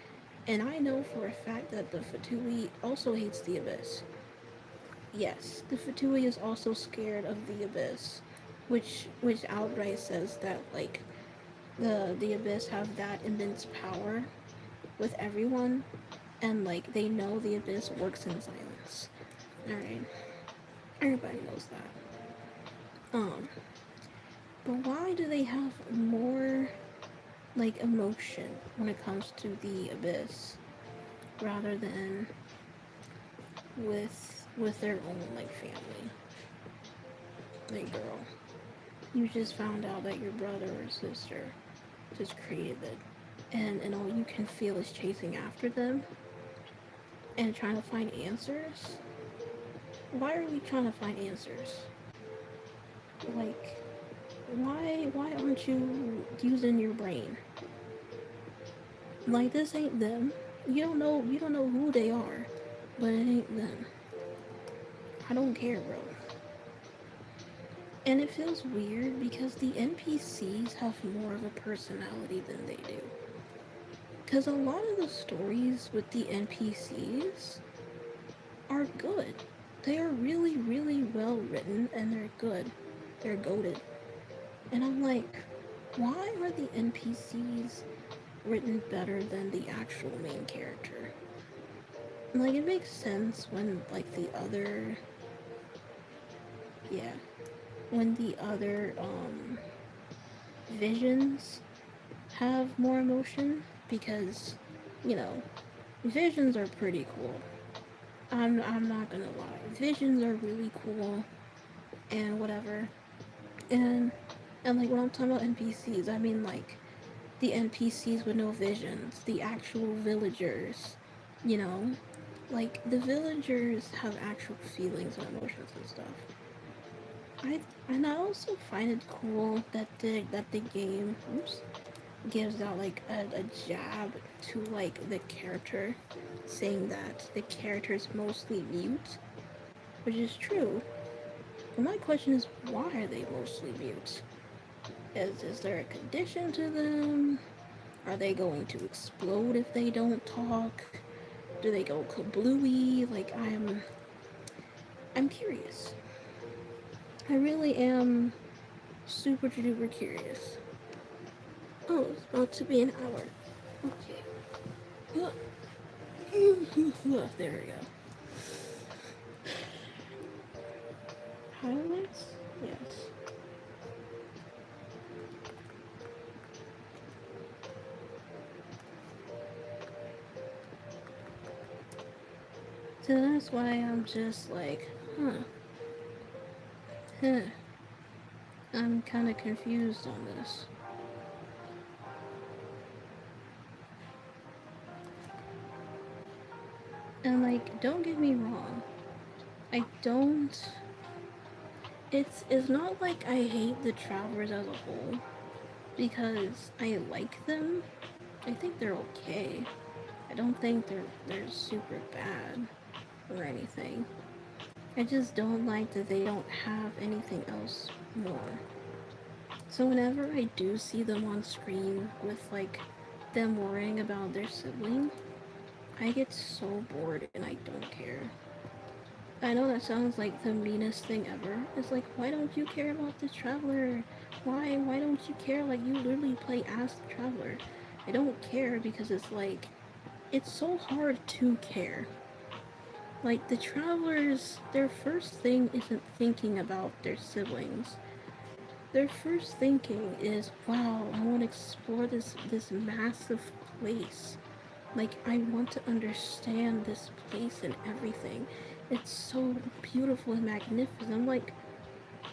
S1: And I know for a fact that the Fatui also hates the Abyss. Yes, the Fatui is also scared of the Abyss, which outright says that, like, the Abyss have that immense power with everyone, and, like, they know the Abyss works in silence. Alright, everybody knows that. But why do they have more, like, emotion when it comes to the Abyss rather than with their own, like, family? Like, girl, you just found out that your brother or sister just created it, and all you can feel is chasing after them and trying to find answers. Why are we trying to find answers? Like, why aren't you using your brain? Like, this ain't them. You don't know who they are, but it ain't them. I don't care, bro. And it feels weird because the NPCs have more of a personality than they do. Because a lot of the stories with the NPCs are good. They are really, really well written and they're good. They're goated. And I'm like, why are the NPCs written better than the actual main character? Like, it makes sense when, like, yeah, when the other, visions have more emotion because, you know, visions are pretty cool. I'm not gonna lie. Visions are really cool and whatever. And like, when I'm talking about NPCs, I mean, like, the NPCs with no visions, the actual villagers, you know? Like, the villagers have actual feelings and emotions and stuff. I also find it cool that the game, oops, gives out, like, a jab to, like, the character, saying that the character is mostly mute, which is true. But my question is, why are they mostly mute? Is there a condition to them? Are they going to explode if they don't talk? Do they go kablooey? Like, I'm curious. I really am super duper curious. Oh, it's about to be an hour. Okay. There we go. Highlights? Yes. So that's why I'm just like, huh. I'm kind of confused on this. And like, don't get me wrong. I don't. It's not like I hate the travelers as a whole because I like them. I think they're okay. I don't think they're super bad or anything. I just don't like that they don't have anything else more. So whenever I do see them on screen with like them worrying about their sibling, I get so bored and I don't care. I know that sounds like the meanest thing ever. It's like, why don't you care about the traveler? Why don't you care? Like, you literally play as the traveler. I don't care because it's like, it's so hard to care. Like, the travelers, their first thing isn't thinking about their siblings. Their first thinking is, wow, I want to explore this massive place. Like, I want to understand this place and everything. It's so beautiful and magnificent. I'm like,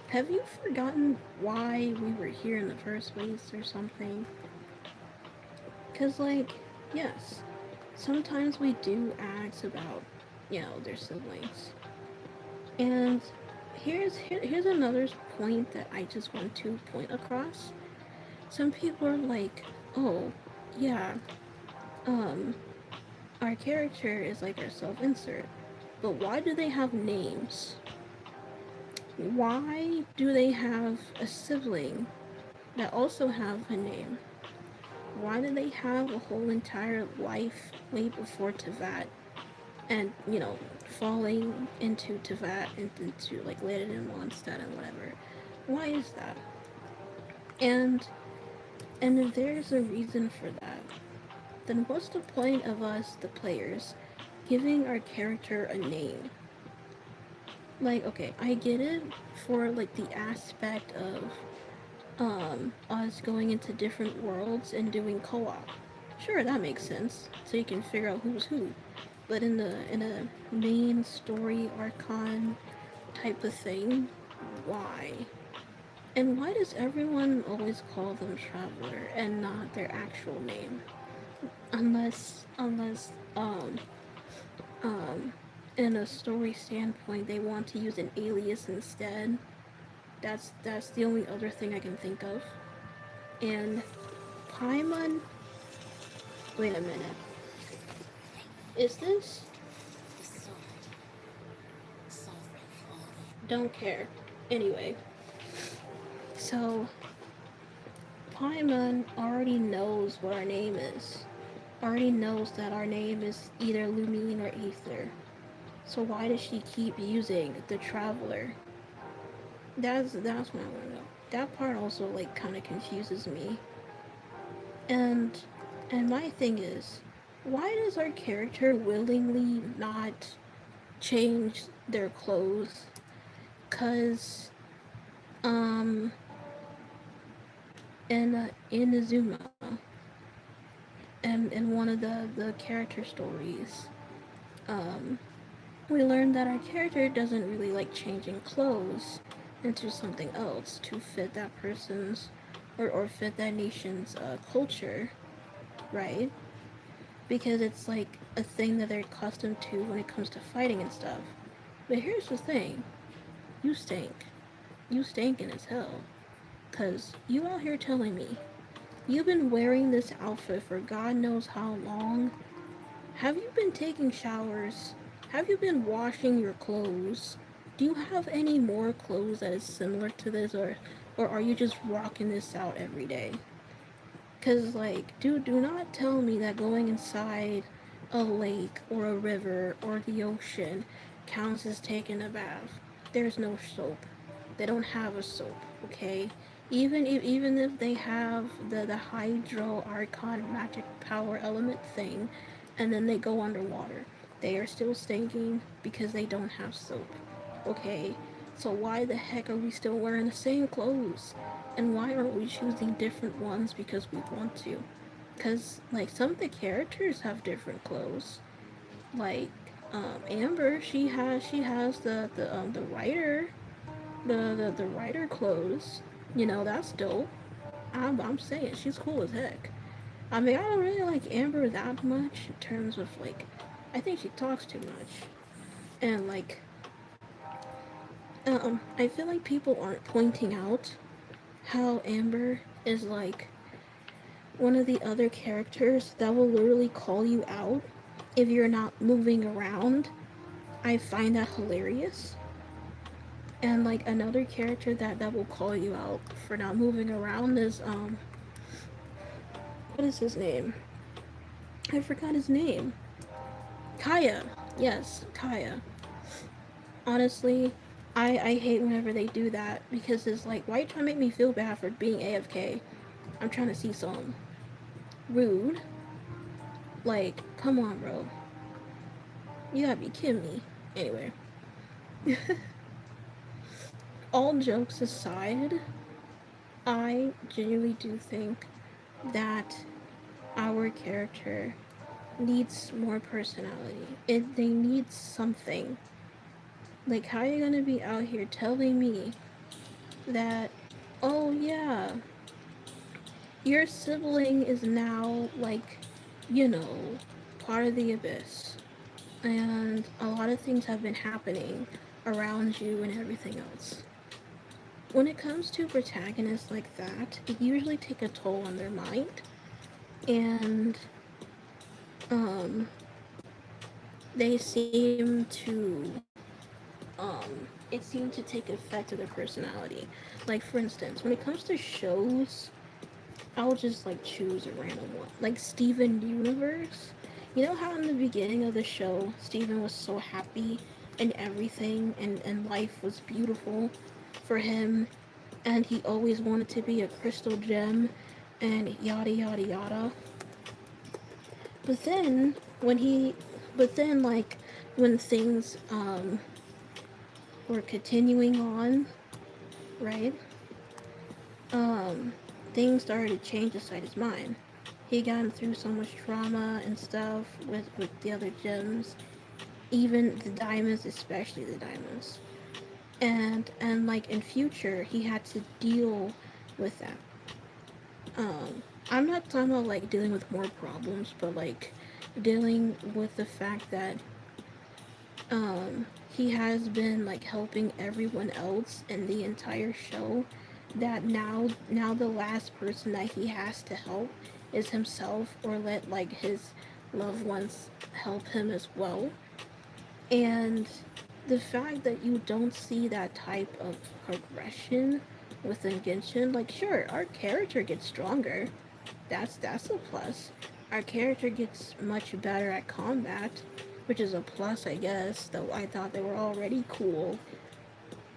S1: have you forgotten why we were here in the first place or something? Because, like, yes, sometimes we do ask about, their siblings. And here's another point that I just want to point across. Some people are like, oh, yeah, um, our character is like our self-insert. But why do they have names? Why do they have a sibling that also have a name? Why do they have a whole entire life way before Tevat and, falling into Tevat and into like later in Mondstadt and whatever? Why is that? And if there's a reason for that, then what's the point of us, the players, giving our character a name? Like, okay, I get it for like the aspect of us going into different worlds and doing co-op. Sure, that makes sense. So you can figure out who's who. But in a main story archon type of thing, why? And why does everyone always call them Traveler and not their actual name? Unless um in a story standpoint they want to use an alias instead. That's the only other thing I can think of. And Paimon, wait a minute. Is this? Don't care. Anyway, so Paimon already knows what our name is. Already knows that our name is either Lumine or Aether. So why does she keep using the Traveler? That's what I want to know. That part also like kind of confuses me. And my thing is, why does our character willingly not change their clothes? Cause in Azuma and in one of the character stories, um, we learned that our character doesn't really like changing clothes into something else to fit that person's or fit that nation's culture, right? Because it's like a thing that they're accustomed to when it comes to fighting and stuff. But here's the thing, you stink. You stinking as hell. Cause you out here telling me you've been wearing this outfit for God knows how long. Have you been taking showers? Have you been washing your clothes? Do you have any more clothes that is similar to this, or are you just rocking this out every day? Cause like, dude, do not tell me that going inside a lake or a river or the ocean counts as taking a bath. There's no soap. They don't have a soap, okay? Even if they have the hydro archon magic power element thing, and then they go underwater, they are still stinking because they don't have soap, okay? So why the heck are we still wearing the same clothes? And why aren't we choosing different ones because we want to? Because, like, some of the characters have different clothes. Like, Amber, she has the writer the writer clothes. You know, that's dope. I'm saying she's cool as heck. I mean, I don't really like Amber that much in terms of like, I think she talks too much, and like, I feel like people aren't pointing out how Amber is like one of the other characters that will literally call you out if you're not moving around. I find that hilarious. And like another character that will call you out for not moving around is what is his name? I forgot his name. Kaya. Yes, Kaya. Honestly, I hate whenever they do that because it's like, why are you trying to make me feel bad for being AFK? I'm trying to see some. Rude. Like, come on, bro. You gotta be kidding me. Anyway, all jokes aside, I genuinely do think that our character needs more personality. They need something. Like, how are you gonna be out here telling me that, oh yeah, your sibling is now, like, you know, part of the abyss, and a lot of things have been happening around you and everything else. When it comes to protagonists like that, it usually take a toll on their mind, and um, they seem to it seemed to take effect to their personality. Like, for instance, when it comes to shows, I'll just like choose a random one. Like Steven Universe. You know how in the beginning of the show, Steven was so happy and everything, and life was beautiful for him, and he always wanted to be a crystal gem, and yada yada yada. But then when he, but then like when things were continuing on, right? Um, things started to change inside his mind. He gotten through so much trauma and stuff with the other gems, even the diamonds, especially the diamonds. And like in future, he had to deal with that. I'm not talking about like dealing with more problems, but like dealing with the fact that he has been like helping everyone else in the entire show, that now the last person that he has to help is himself, or let like his loved ones help him as well. And the fact that you don't see that type of progression within Genshin, like, sure, our character gets stronger, that's a plus. Our character gets much better at combat, which is a plus, I guess. Though I thought they were already cool.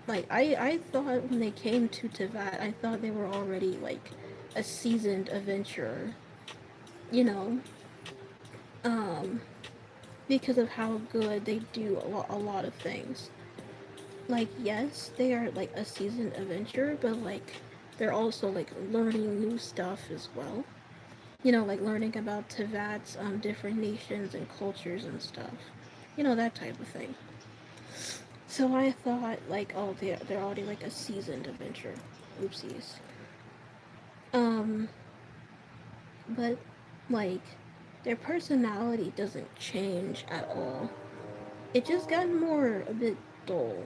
S1: Like, I thought when they came to Tevat, I thought they were already like a seasoned adventurer. You know, um, because of how good they do a lot of things. Like, yes, they are like a seasoned adventurer, but like they're also like learning new stuff as well. You know, like learning about Tevat's different nations and cultures and stuff. You know, that type of thing. So I thought, like, oh, they're already like a seasoned adventurer. Oopsies. Um, but like, their personality doesn't change at all. It just got more a bit dull,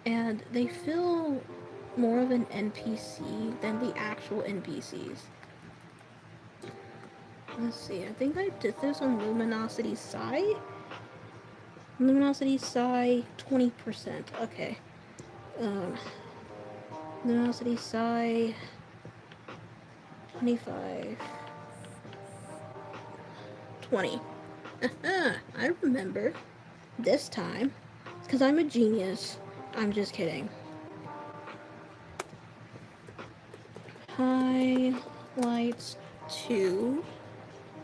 S1: and they feel more of an NPC than the actual NPCs. Let's see, I think I did this on Luminosity Psi. Luminosity Psi 20%. Okay. Um, Luminosity Psi 25. 20. I remember. This time. Because I'm a genius. I'm just kidding. Highlights 2.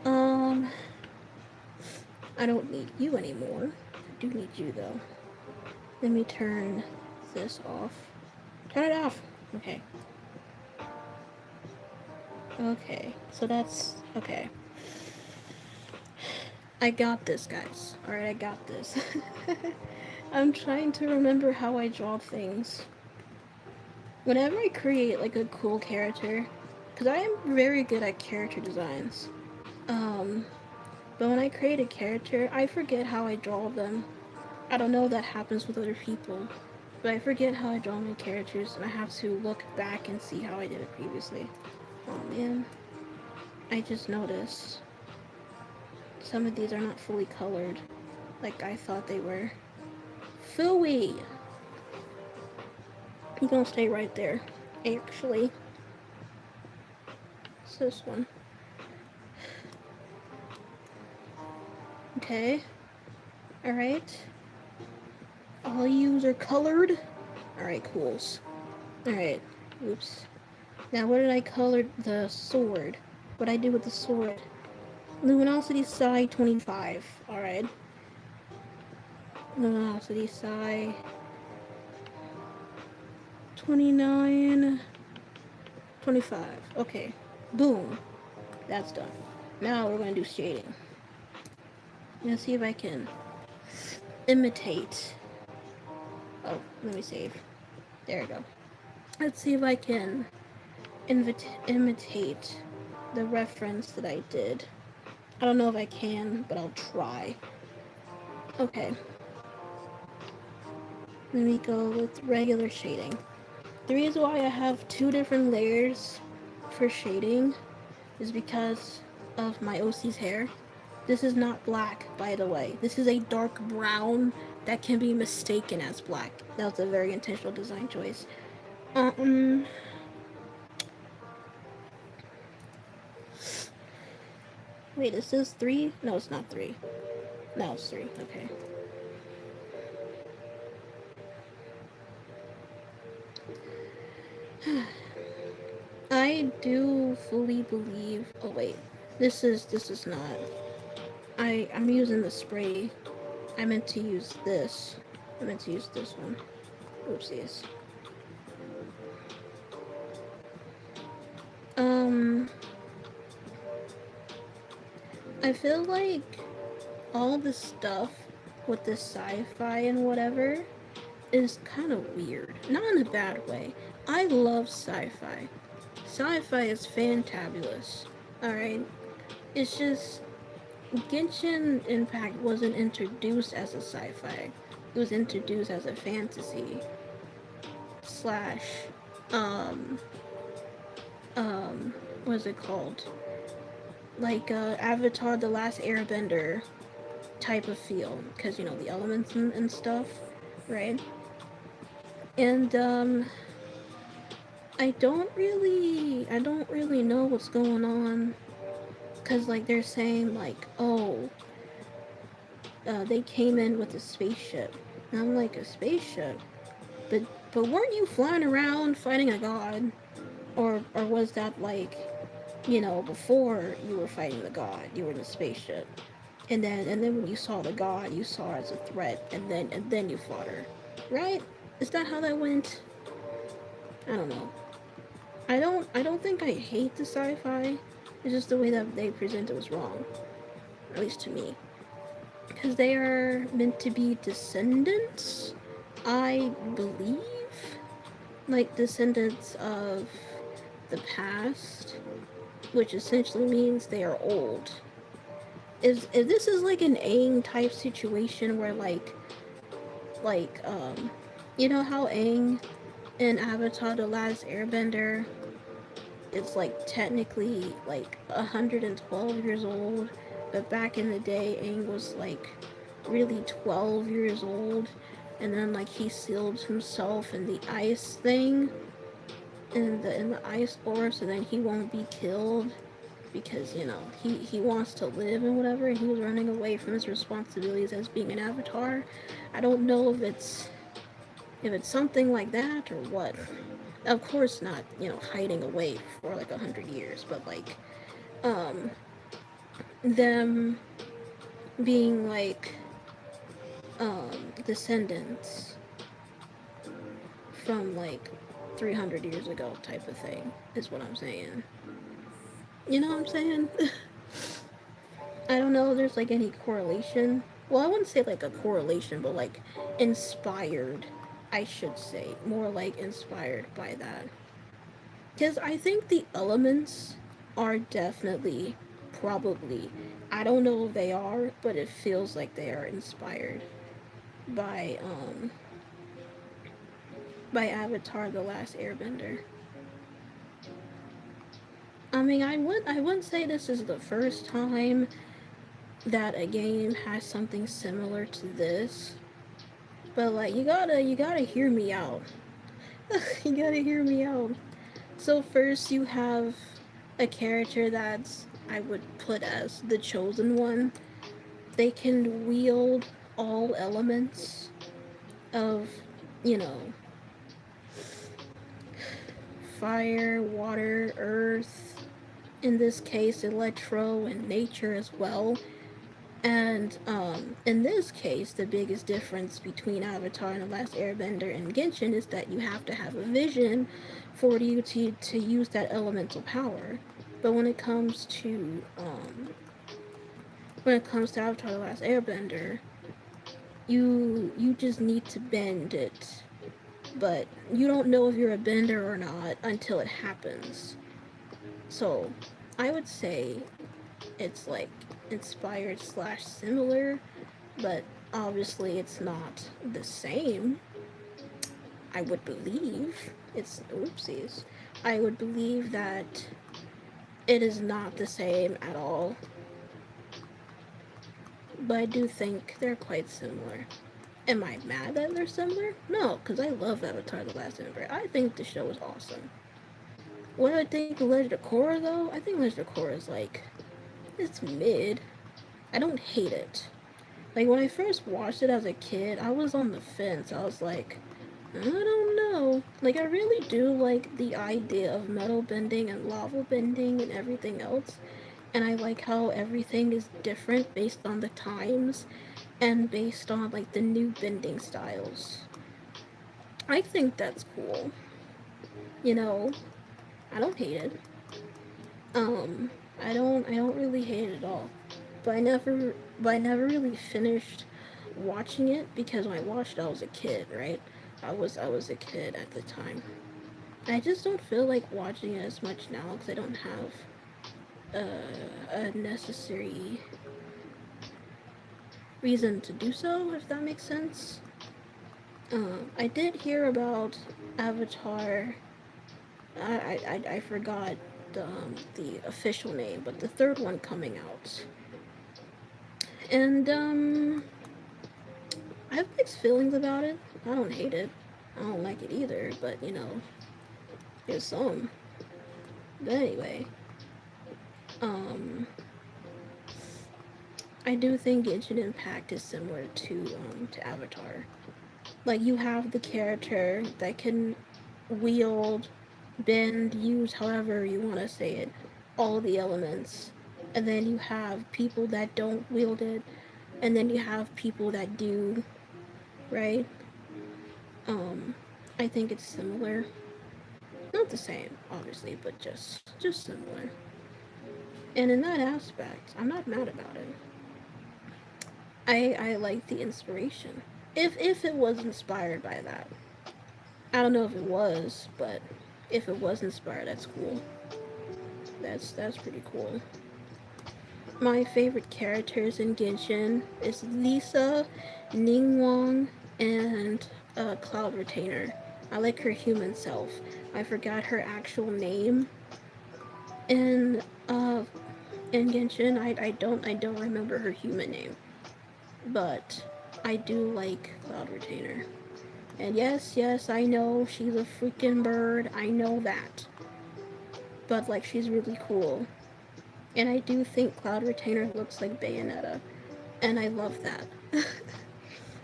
S1: Um, I don't need you anymore. I do need you though. Let me turn this off. Turn it off! Okay. Okay, so that's okay. I got this, guys. Alright, I got this. I'm trying to remember how I draw things. Whenever I create like a cool character, because I am very good at character designs. But when I create a character, I forget how I draw them. I don't know if that happens with other people, but I forget how I draw my characters, and I have to look back and see how I did it previously. Oh man, I just noticed some of these are not fully colored, like I thought they were. Phooey! I'm gonna stay right there. Actually, it's this one. Okay. Alright. All yous are colored. Alright, cools. Alright. Oops. Now, what did I color the sword? What I do with the sword? Luminosity Psi 25. Alright. Luminosity Psi 29. 25. Okay. Boom. That's done. Now we're going to do shading. Let's see if I can imitate. Oh, let me save. There we go. Let's see if I can imitate the reference that I did. I don't know if I can, but I'll try. Okay. Let me go with regular shading. The reason why I have two different layers for shading is because of my OC's hair. This is not black, by the way. This is a dark brown that can be mistaken as black. That was a very intentional design choice. Wait, is this 3? No, it's not 3. No, it's 3. Okay. I do fully believe. Oh wait, this is not. I'm using the spray. I meant to use this. I meant to use this one. Oopsies. I feel like all the stuff with the sci-fi and whatever is kind of weird. Not in a bad way. I love sci-fi. Sci-fi is fantabulous. Alright? It's just Genshin Impact wasn't introduced as a sci-fi. It was introduced as a fantasy slash what is it called? Like Avatar The Last Airbender type of feel, because you know the elements and stuff, right? And I don't really know what's going on, because like they're saying like, oh, they came in with a spaceship, and I'm like, a spaceship, but weren't you flying around fighting a god, or was that like, you know, before you were fighting the god, you were in a spaceship, and then when you saw the god, you saw her as a threat, and then you fought her, right? Is that how that went? I don't know. I don't think I hate the sci-fi. It's just the way that they present it was wrong, at least to me, because they are meant to be descendants, I believe, like descendants of the past, which essentially means they are old. If this is like an Aang type situation where like you know how Aang in Avatar The Last Airbender is like technically like 112 years old, but back in the day Aang was like really 12 years old, and then like he sealed himself in the ice thing, in the ice ore, so then he won't be killed because, you know, he wants to live and whatever, and he was running away from his responsibilities as being an avatar. I don't know if it's something like that or what. Of course not, you know, hiding away for like 100 years, but like them being like descendants from like 300 years ago type of thing is what I'm saying. You know what I'm saying? I don't know if there's like any correlation. Well, I wouldn't say like a correlation, but like inspired, I should say. More like inspired by that. Because I think the elements are definitely, probably, I don't know if they are, but it feels like they are inspired by by Avatar: The Last Airbender. I mean, I wouldn't say this is the first time that a game has something similar to this, but like you gotta hear me out. You gotta hear me out. So first you have a character that's, I would put as the chosen one. They can wield all elements of, you know, fire, water, earth, in this case electro and nature as well. And in this case, the biggest difference between Avatar and The Last Airbender and Genshin is that you have to have a vision for you to use that elemental power. But when it comes to Avatar: The Last Airbender, you just need to bend it, but you don't know if you're a bender or not until it happens. So I would say it's like inspired slash similar, but obviously it's not the same. I would believe it's oopsies. I would believe that it is not the same at all, but I do think they're quite similar. Am I mad that they're similar? No, because I love Avatar: The Last Airbender. I think the show is awesome. What do I think of Legend of Korra though? I think Legend of Korra is like, it's mid. I don't hate it. Like when I first watched it as a kid, I was on the fence. I was like, I don't know. Like I really do like the idea of metal bending and lava bending and everything else. And I like how everything is different based on the times and based on like the new bending styles. I think that's cool. You know, I don't hate it. Um, I don't really hate it at all. But I never really finished watching it because when I watched it I was a kid, right? I was a kid at the time. I just don't feel like watching it as much now because I don't have a necessary reason to do so, if that makes sense. I did hear about Avatar. I forgot the official name, but the third one coming out. And I have mixed feelings about it. I don't hate it. I don't like it either, but there's some. But anyway, um, I do think Genshin Impact is similar to Avatar. Like you have the character that can wield, bend, use however you want to say it, all the elements, and then you have people that don't wield it, and then you have people that do, right? Um, I think it's similar. Not the same, obviously, but just similar. And in that aspect, I'm not mad about it. I like the inspiration. If it was inspired by that. I don't know if it was, but if it was inspired, that's cool. That's pretty cool. My favorite characters in Genshin is Lisa, Ningguang, and Cloud Retainer. I like her human self. I forgot her actual name in uh in Genshin. I don't remember her human name, but I do like Cloud Retainer. And yes, I know she's a freaking bird. I know that, but like she's really cool. And I do think Cloud Retainer looks like Bayonetta, and I love that.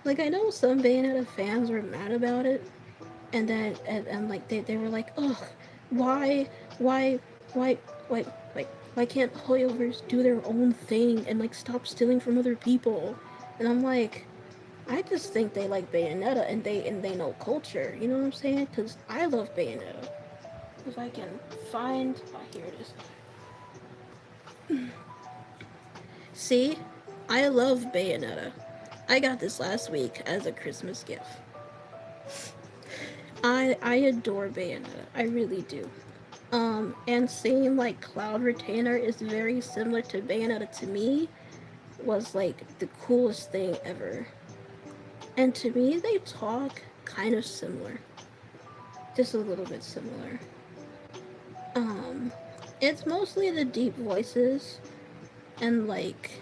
S1: Like I know some Bayonetta fans were mad about it, and like they were like, ugh, why, why, why, why, why can't holdovers do their own thing and like stop stealing from other people? And I'm like, I just think they like Bayonetta and they know culture. You know what I'm saying? Because I love Bayonetta. If I can find, oh here it is. See, I love Bayonetta. I got this last week as a Christmas gift. I adore Bayonetta. I really do. And seeing like Cloud Retainer is very similar to Bayonetta to me was like the coolest thing ever. And to me, they talk kind of similar, just a little bit similar. Um, it's mostly the deep voices and like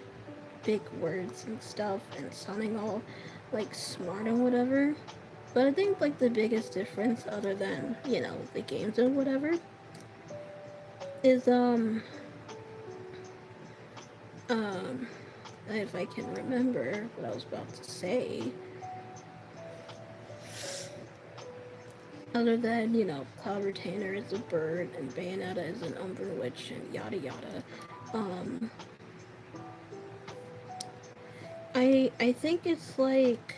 S1: big words and stuff and sounding all like smart and whatever. But I think like the biggest difference, other than the games and whatever, is um if I can remember what I was about to say, other than Cloud Retainer is a bird and Bayonetta is an Umber Witch and yada yada. Um, I think it's like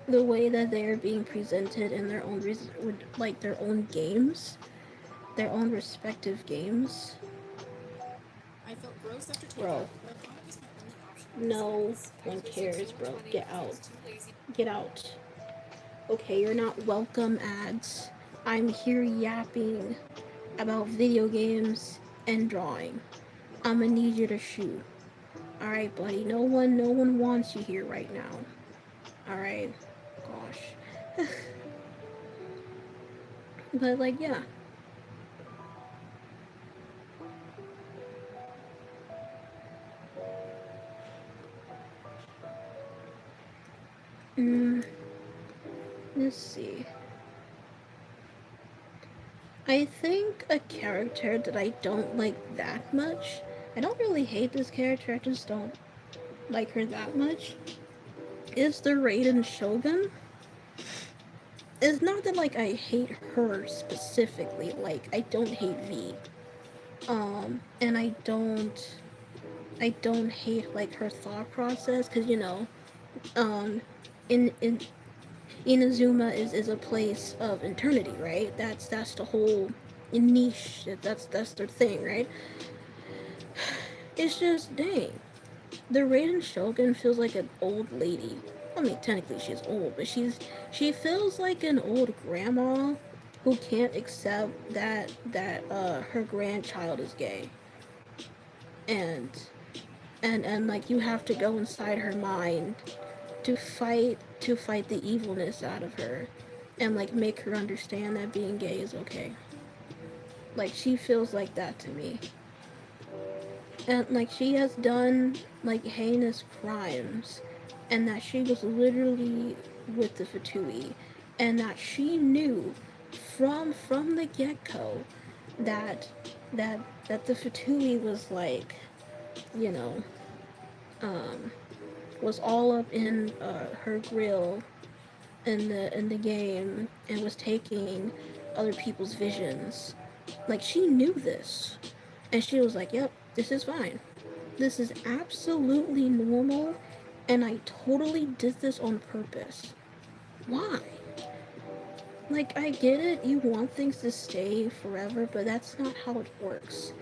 S1: the way that they're being presented in their own like their own games, their own respective games.
S2: I felt gross after takeout,
S1: Bro,
S2: but I thought it was my only option.
S1: no one cares, bro. Get out. Get out. Okay, you're not welcome, ads. I'm here yapping about video games and drawing. I'ma need you to shoot. Alright, buddy. No one wants you here right now. Alright. Gosh. But like, yeah. Mm, let's see. I think a character that I don't like that much. I don't really hate this character. I just don't like her that much. Is the Raiden Shogun? It's not that like I hate her specifically. Like I don't hate V. And I don't hate like her thought process because um, in Inazuma is a place of eternity, right? That's the whole niche. That's their thing, right? It's just dang. The Raiden Shogun feels like an old lady. I mean, technically she's old, but she feels like an old grandma who can't accept that her grandchild is gay, and and like you have to go inside her mind to fight the evilness out of her, and like make her understand that being gay is okay. Like she feels like that to me, and like she has done like heinous crimes, and that she was literally with the Fatui, and that she knew from the get-go that that that the Fatui was like, you know um was all up in her grill in the game, and was taking other people's visions. Like she knew this, and she was like, "Yep, this is fine. This is absolutely normal, and I totally did this on purpose." Why? Like I get it, you want things to stay forever, but that's not how it works.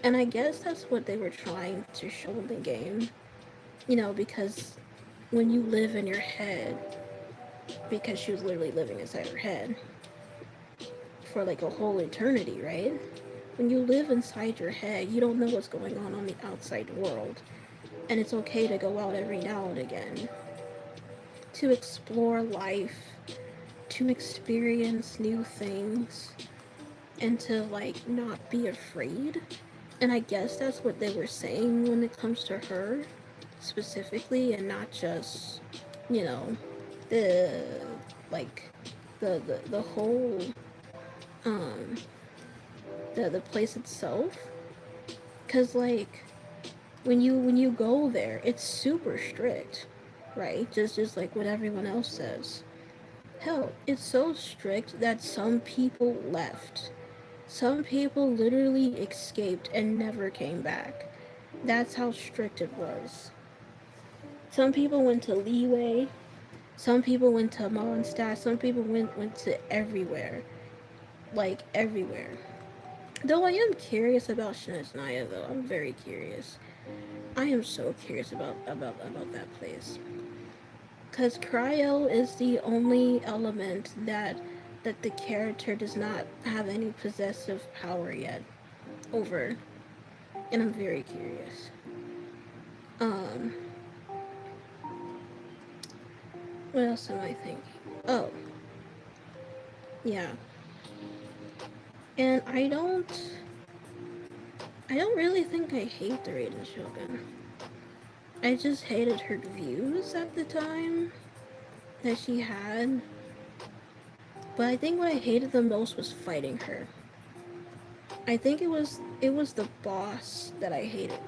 S1: And I guess that's what they were trying to show in the game. Because when you live in your head, because she was literally living inside her head for like a whole eternity, right? When you live inside your head, you don't know what's going on the outside world. And it's okay to go out every now and again to explore life, to experience new things, and to like not be afraid. And I guess that's what they were saying when it comes to her specifically, and not just, you know, the like the whole um the place itself. Cause like when you go there, it's super strict, right? Just like what everyone else says. Hell, it's so strict that some people left. Some people literally escaped and never came back. That's how strict it was. Some people went to Leeway. Some people went to Mondstadt. Some people went to everywhere, like everywhere. Though I am curious about Shinatsunaya, though I'm very curious. I am so curious about that place. Cause cryo is the only element that the character does not have any possessive power yet over, and I'm very curious. Um, what else am I thinking? Oh, yeah, and I don't really think I hate the Raiden Shogun. I just hated her views at the time that she had. But I think what I hated the most was fighting her. I think it was the boss that I hated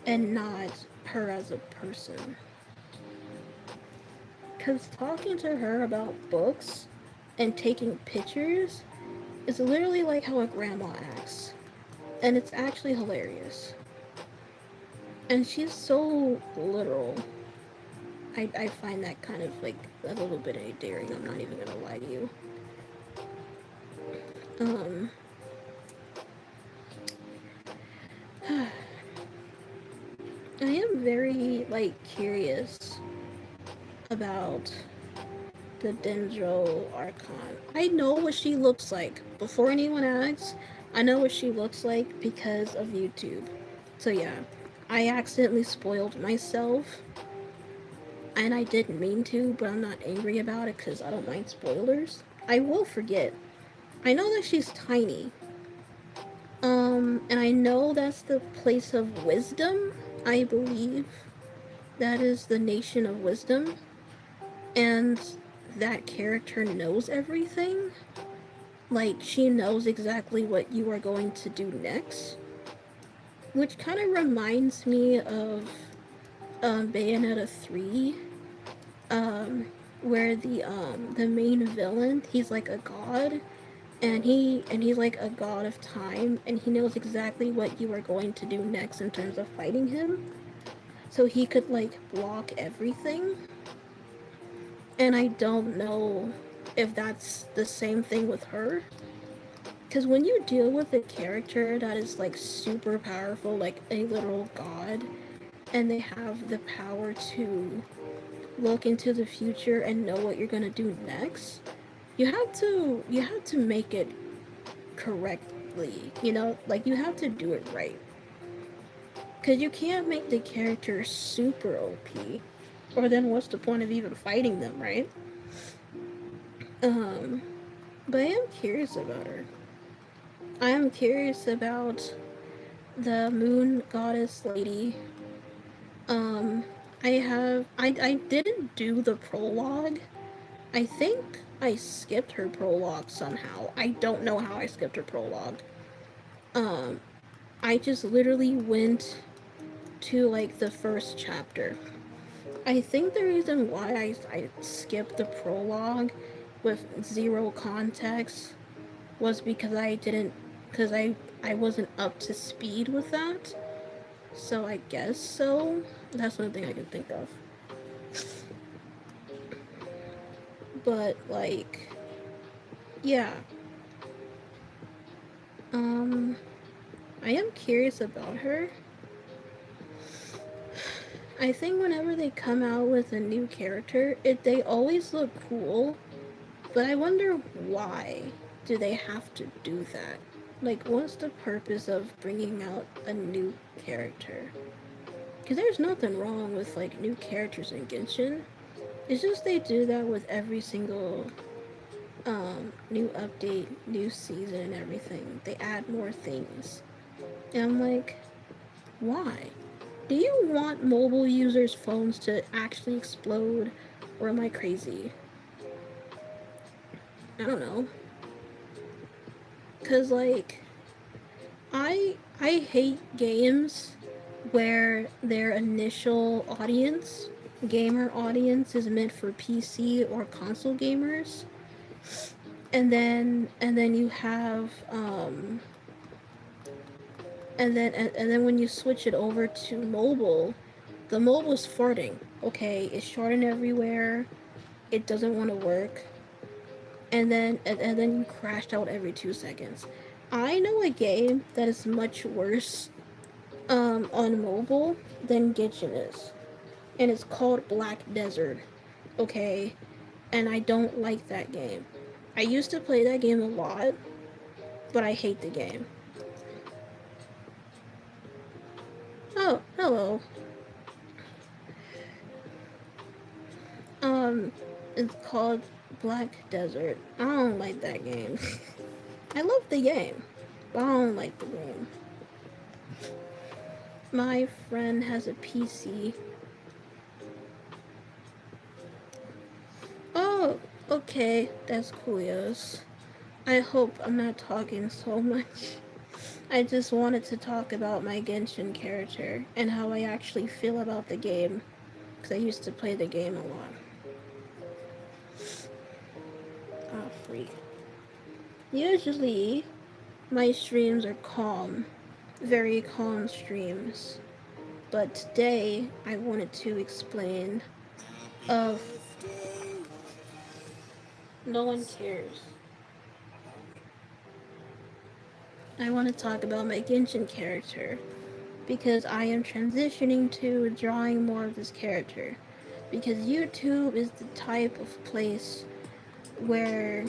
S1: and not her as a person. Cuz talking to her about books and taking pictures is literally like how a grandma acts. And it's actually hilarious. And she's so literal. I find that kind of like a little bit endearing. I'm not even gonna lie to you. Um, I am very like curious about the Dendro Archon. I know what she looks like. Before anyone asks, I know what she looks like because of YouTube. So yeah, I accidentally spoiled myself, and I didn't mean to, but I'm not angry about it because I don't mind spoilers. I will forget. I know that she's tiny. And I know that's the place of wisdom. I believe that is the nation of wisdom, and that character knows everything. Like, she knows exactly what you are going to do next, which kind of reminds me of Bayonetta 3, um, where the main villain, he's like a god, and he's like a god of time, and he knows exactly what you are going to do next in terms of fighting him. So he could like block everything. And I don't know if that's the same thing with her. Because when you deal with a character that is like super powerful, like a literal god, and they have the power to look into the future and know what you're gonna do next, you have to make it correctly. Like you have to do it right. Because you can't make the character super OP, or then what's the point of even fighting them, right? Um, but I am curious about her. I am curious about the moon goddess lady. Um, I didn't do the prologue. I think I skipped her prologue somehow. I don't know how I skipped her prologue. Um, I just literally went to like the first chapter. I think the reason why I skipped the prologue with zero context was because I wasn't up to speed with that. So I guess so. That's one thing I can think of. But like, yeah. Um, I am curious about her. I think whenever they come out with a new character, they always look cool, but I wonder why do they have to do that? Like, what's the purpose of bringing out a new character? Because there's nothing wrong with like new characters in Genshin. It's just they do that with every single new update, new season, and everything. They add more things, and I'm like, why? Do you want mobile users' phones to actually explode, or am I crazy? I don't know. Cause like I hate games where their initial audience, gamer audience, is meant for PC or console gamers, and then you have and then when you switch it over to mobile, the mobile's farting. Okay, it's sharding everywhere. It doesn't want to work, and then you crashed out every 2 seconds. I know a game that is much worse on mobile than Genshin is. And it's called Black Desert. Okay? And I don't like that game. I used to play that game a lot, but I hate the game. Oh, hello. Um, it's called Black Desert. I don't like that game. I love the game, but I don't like the game. My friend has a PC. Oh, okay, that's cool, yes. I hope I'm not talking so much. I just wanted to talk about my Genshin character and how I actually feel about the game, because I used to play the game a lot. Oh, freak. Usually, my streams are calm, very calm streams. But today, I wanted to explain of no one cares. I want to talk about my Genshin character because I am transitioning to drawing more of this character. Because YouTube is the type of place where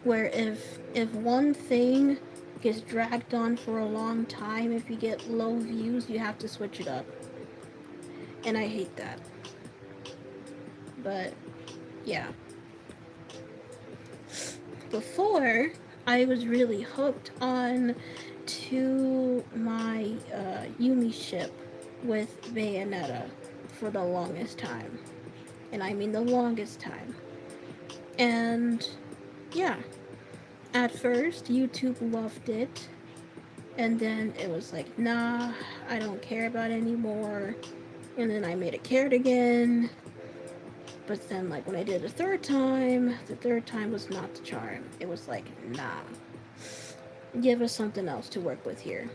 S1: if one thing gets dragged on for a long time, if you get low views, you have to switch it up. And I hate that. But yeah. Before, I was really hooked on to my Yumi ship with Bayonetta for the longest time. And I mean the longest time. And yeah, at first YouTube loved it. And then it was like, nah, I don't care about it anymore. And then I made it cared again. But then, like, when I did the third time was not the charm. It was like, nah, give us something else to work with here.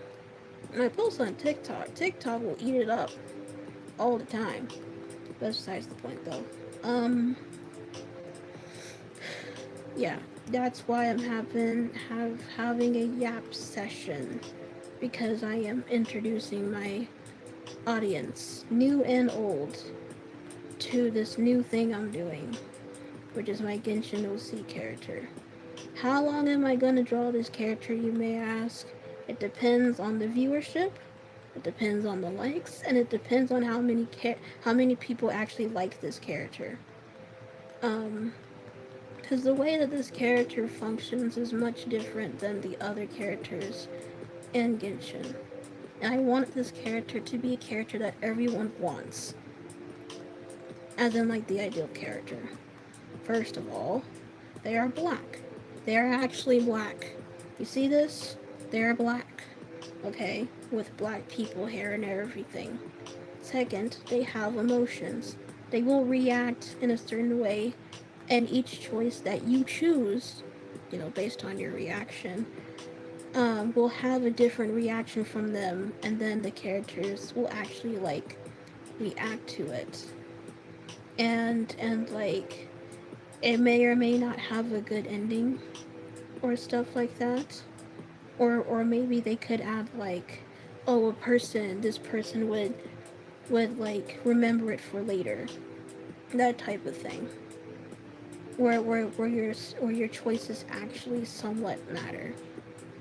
S1: And I post on TikTok. TikTok will eat it up all the time. That's besides the point, though. Yeah, that's why I'm having a yap session because I am introducing my audience, new and old, to this new thing I'm doing, which is my Genshin OC character. How long am I gonna draw this character, you may ask? It depends on the viewership, it depends on the likes, and it depends on how many people actually like this character. Because the way that this character functions is much different than the other characters in Genshin. And I want this character to be a character that everyone wants, as in like the ideal character. First of all, they are black. They are actually black. You see this? They are black. Okay? With black people hair and everything. Second, they have emotions. They will react in a certain way, and each choice that you choose, based on your reaction, will have a different reaction from them, and then the characters will actually like react to it. And like it may or may not have a good ending or stuff like that. Or maybe they could add like, oh, this person would like remember it for later. That type of thing. Where your choices actually somewhat matter,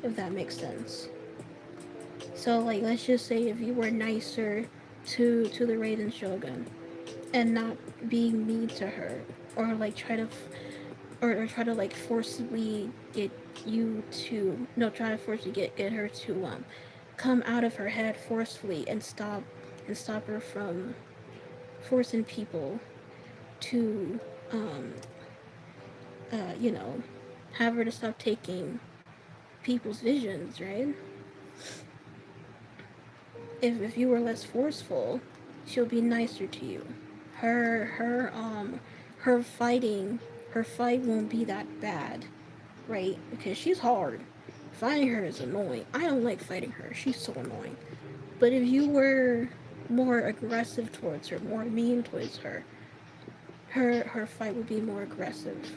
S1: if that makes sense. So like let's just say if you were nicer to the Raiden Shogun and not being mean to her, or like try to like forcibly get you to no try to forcibly get her to come out of her head forcefully and stop her from forcing people to you know, have her to stop taking people's visions, right? If you were less forceful, she'll be nicer to you. Her fighting her fight won't be that bad, right? Because she's hard. Fighting her is annoying. I don't like fighting her. She's so annoying. But if you were more aggressive towards her, more mean towards her, her fight would be more aggressive.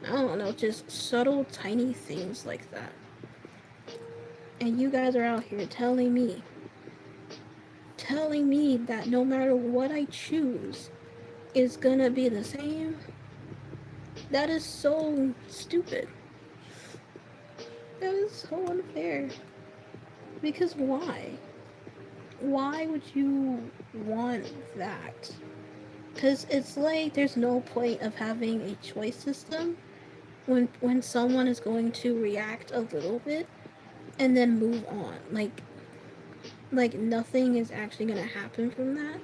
S1: I don't know, just subtle, tiny things like that. And you guys are out here telling me telling me that no matter what I choose, it's gonna be the same? That is so stupid. That is so unfair. Because why? Why would you want that? Because it's like there's no point of having a choice system when someone is going to react a little bit and then move on. Like nothing is actually gonna happen from that.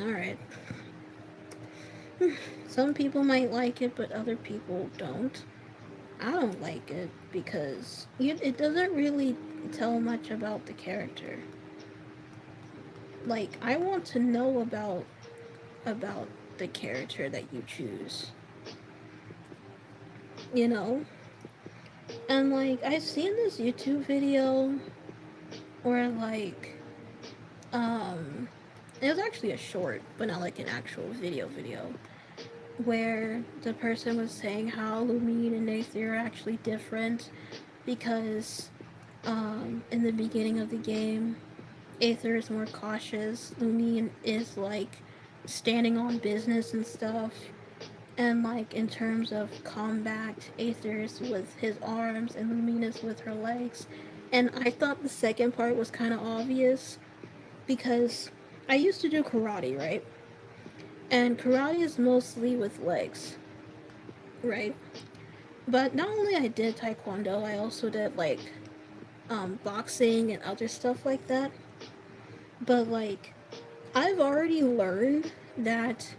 S1: All right. Some people might like it, but other people don't. I don't like it because it doesn't really tell much about the character. Like I want to know about the character that you choose. You know? And like I've seen this YouTube video where um it was actually a short, but not like an actual video where the person was saying how Lumine and Aether are actually different because in the beginning of the game Aether is more cautious, Lumine is like standing on business and stuff. And like in terms of combat, Aether's with his arms and Lumina's with her legs. And I thought the second part was kind of obvious because I used to do karate, right? And karate is mostly with legs, right? But not only I did taekwondo, I also did like boxing and other stuff like that. But like I've already learned that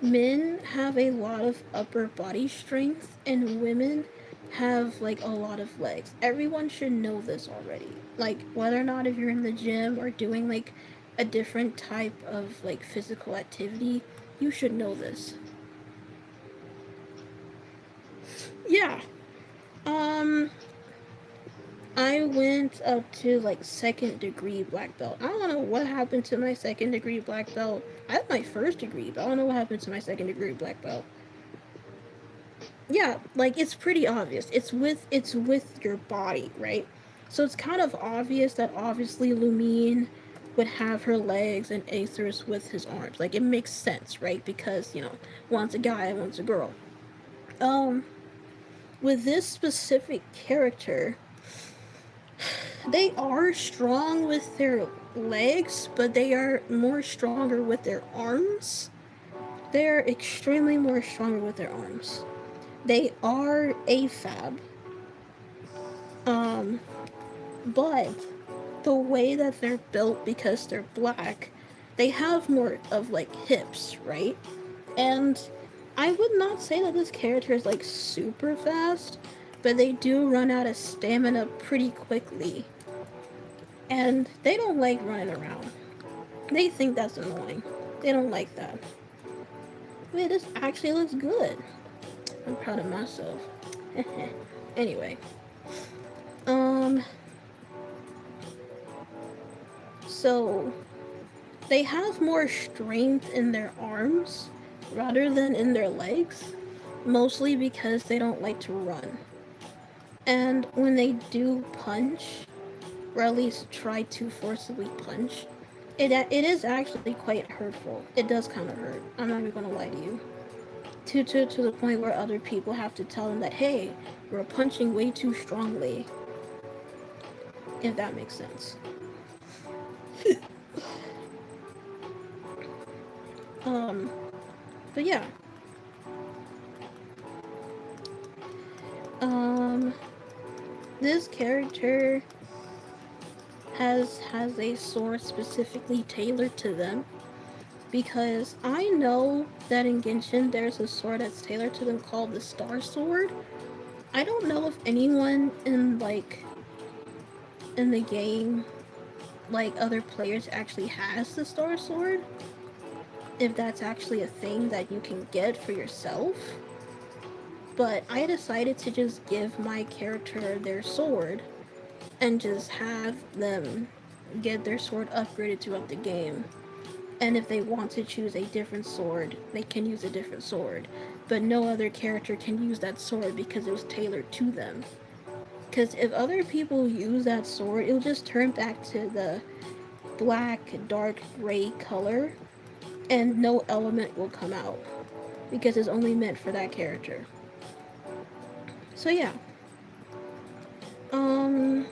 S1: men have a lot of upper body strength and women have like a lot of legs. Everyone should know this already. Like whether or not if you're in the gym or doing like a different type of like physical activity, you should know this. Yeah. Um I went up to like second degree black belt. I don't know what happened to my second degree black belt. I have my first degree, but I don't know what happened to my second degree black belt. Yeah, like it's pretty obvious. It's with your body, right? So it's kind of obvious that obviously Lumine would have her legs and Aether's with his arms. Like it makes sense, right? Because, one's a guy, one's a girl. Um with this specific character, they are strong with their legs, but they are more stronger with their arms. They are extremely more stronger with their arms. They are AFAB. Um, but the way that they're built because they're black, they have more of like hips, right? And I would not say that this character is like super fast, but they do run out of stamina pretty quickly. And they don't like running around. They think that's annoying. They don't like that. Wait, this actually looks good. I'm proud of myself. Anyway. Um so they have more strength in their arms rather than in their legs, mostly because they don't like to run. And when they do punch, or at least try to forcibly punch, it is actually quite hurtful. It does kind of hurt. I'm not even gonna lie to you. To the point where other people have to tell them that, hey, you're punching way too strongly. If that makes sense. um, but yeah. Um, this character has a sword specifically tailored to them because I know that in Genshin there's a sword that's tailored to them called the Star Sword. I don't know if anyone in the game, like other players, actually has the Star Sword. If that's actually a thing that you can get for yourself. But I decided to just give my character their sword and just have them get their sword upgraded throughout the game. And if they want to choose a different sword, they can use a different sword. But no other character can use that sword because it was tailored to them. Because if other people use that sword, it'll just turn back to black, dark gray color, and no element will come out because it's only meant for that character. So yeah, um,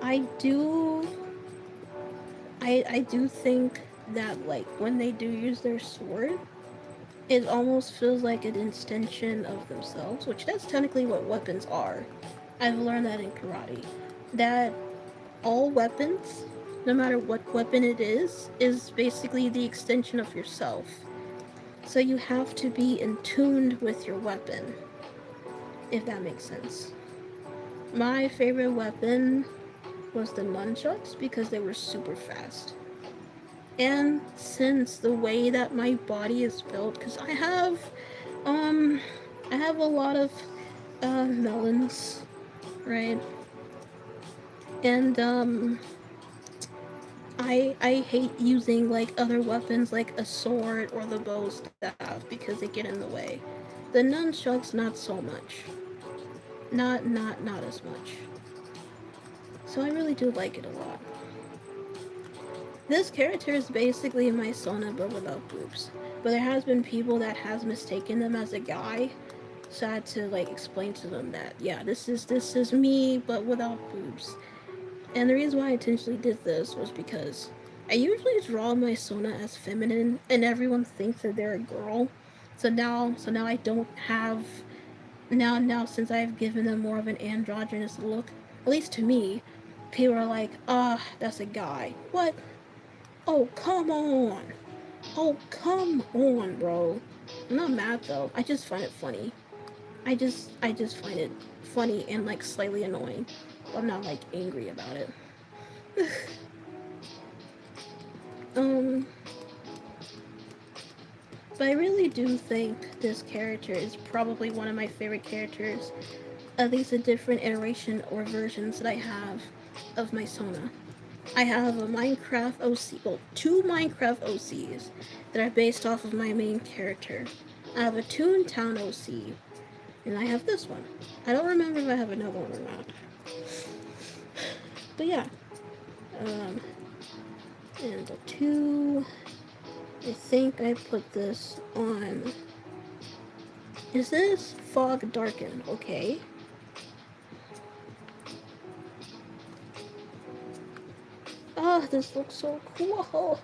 S1: I do, I do think that like when they do use their sword, it almost feels like an extension of themselves, which that's technically what weapons are. I've learned that in karate. That all weapons, no matter what weapon it is basically the extension of yourself. So you have to be in tune with your weapon, if that makes sense. My favorite weapon was the nunchucks because they were super fast. And since the way that my body is built, because um, I have a lot of melons, right? And I hate using like other weapons like a sword or the bow staff because they get in the way. The nunchucks not so much. Not as much. So I really do like it a lot. This character is basically my Sona but without boobs. But there has been people that has mistaken them as a guy. So I had to like explain to them that yeah, this is me but without boobs. And the reason why I intentionally did this was because I usually draw my Sona as feminine, and everyone thinks that they're a girl. So now I don't have now since I've given them more of an androgynous look, at least to me, people are like, that's a guy. What? Oh, come on. Oh, come on, bro. I'm not mad though. I just find it funny. I just find it funny and like slightly annoying. I'm not like angry about it. um, but I really do think this character is probably one of my favorite characters, at least a different iteration or versions that I have of my Sona. I have a Minecraft OC, well, two Minecraft OCs that are based off of my main character. I have a Toontown OC, and I have this one. I don't remember if I have another one or not. But yeah, um, and the two, I think I put this on. Is this Fog Darken? Okay. Oh, this looks so cool.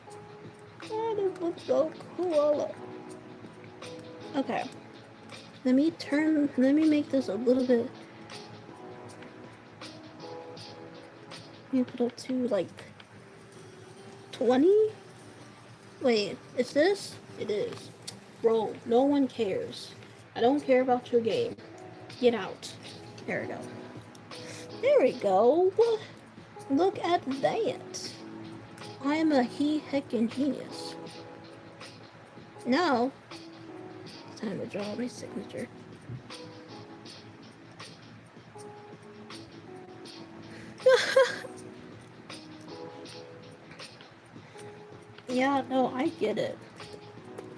S1: Oh, this looks so cool. Okay. Let me make this a little bit, let me put up to like 20? Wait, is this? It is. Bro, no one cares. I don't care about your game. Get out. There we go. There we go. Look at that. I am a he heckin' genius. Now, it's time to draw my signature. Yeah, no, I get it.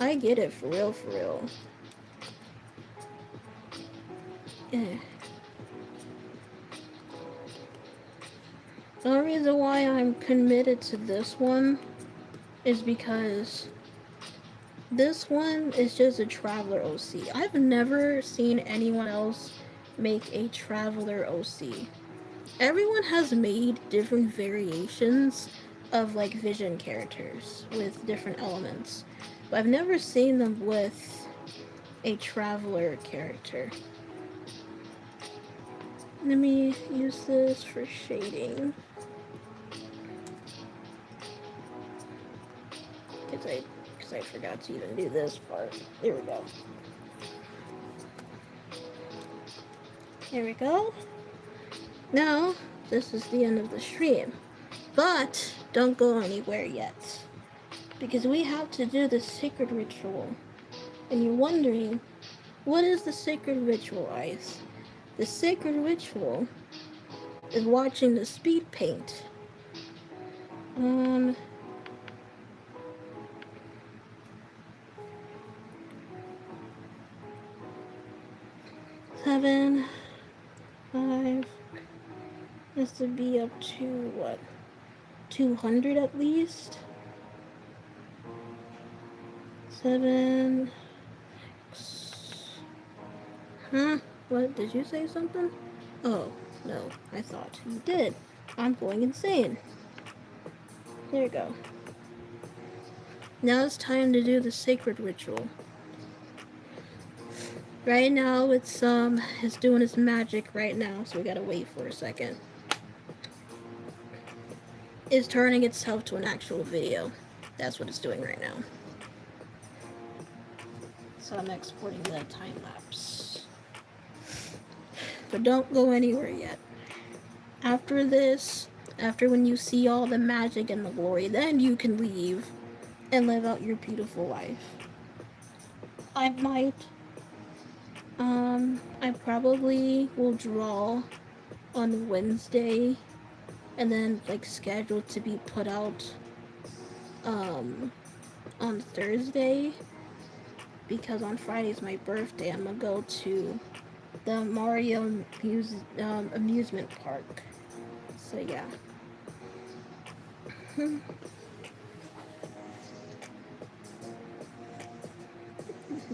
S1: I get it for real, for real. Yeah. The only reason why I'm committed to this one is because this one is just a Traveler OC. I've never seen anyone else make a Traveler OC. Everyone has made different variations of like vision characters with different elements, but I've never seen them with a Traveler character. Let me use this for shading. Because I forgot to even do this part. There we go. There we go. Now, this is the end of the stream. But don't go anywhere yet. Because we have to do the sacred ritual. And you're wondering, what is the sacred ritual, Ice? The sacred ritual is watching the speed paint. Um, 7, 5, Has to be up to what? 200 at least? 7. Huh? What? Did you say something? Oh, no. I thought you did. I'm going insane. There you go. Now it's time to do the sacred ritual. Right now it's doing its magic right now, so we gotta wait for a second. It's turning itself to an actual video. That's what it's doing right now. So I'm exporting the time lapse. But don't go anywhere yet. After this, after when you see all the magic and the glory, then you can leave and live out your beautiful life. I might, I probably will draw on Wednesday and then like scheduled to be put out on Thursday, because on Friday is my birthday. I'm gonna go to the Mario amusement park. So yeah.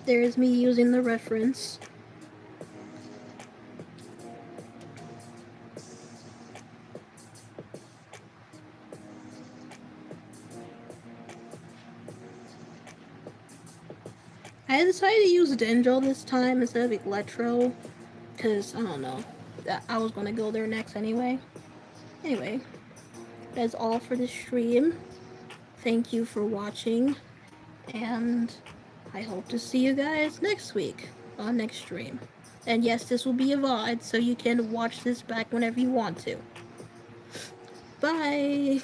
S1: There's me using the reference. I decided to use Dendro this time instead of Electro, because, I don't know, I was going to go there next anyway. Anyway, that's all for the stream. Thank you for watching, and I hope to see you guys next week on next stream. And yes, this will be a VOD, so you can watch this back whenever you want to. Bye!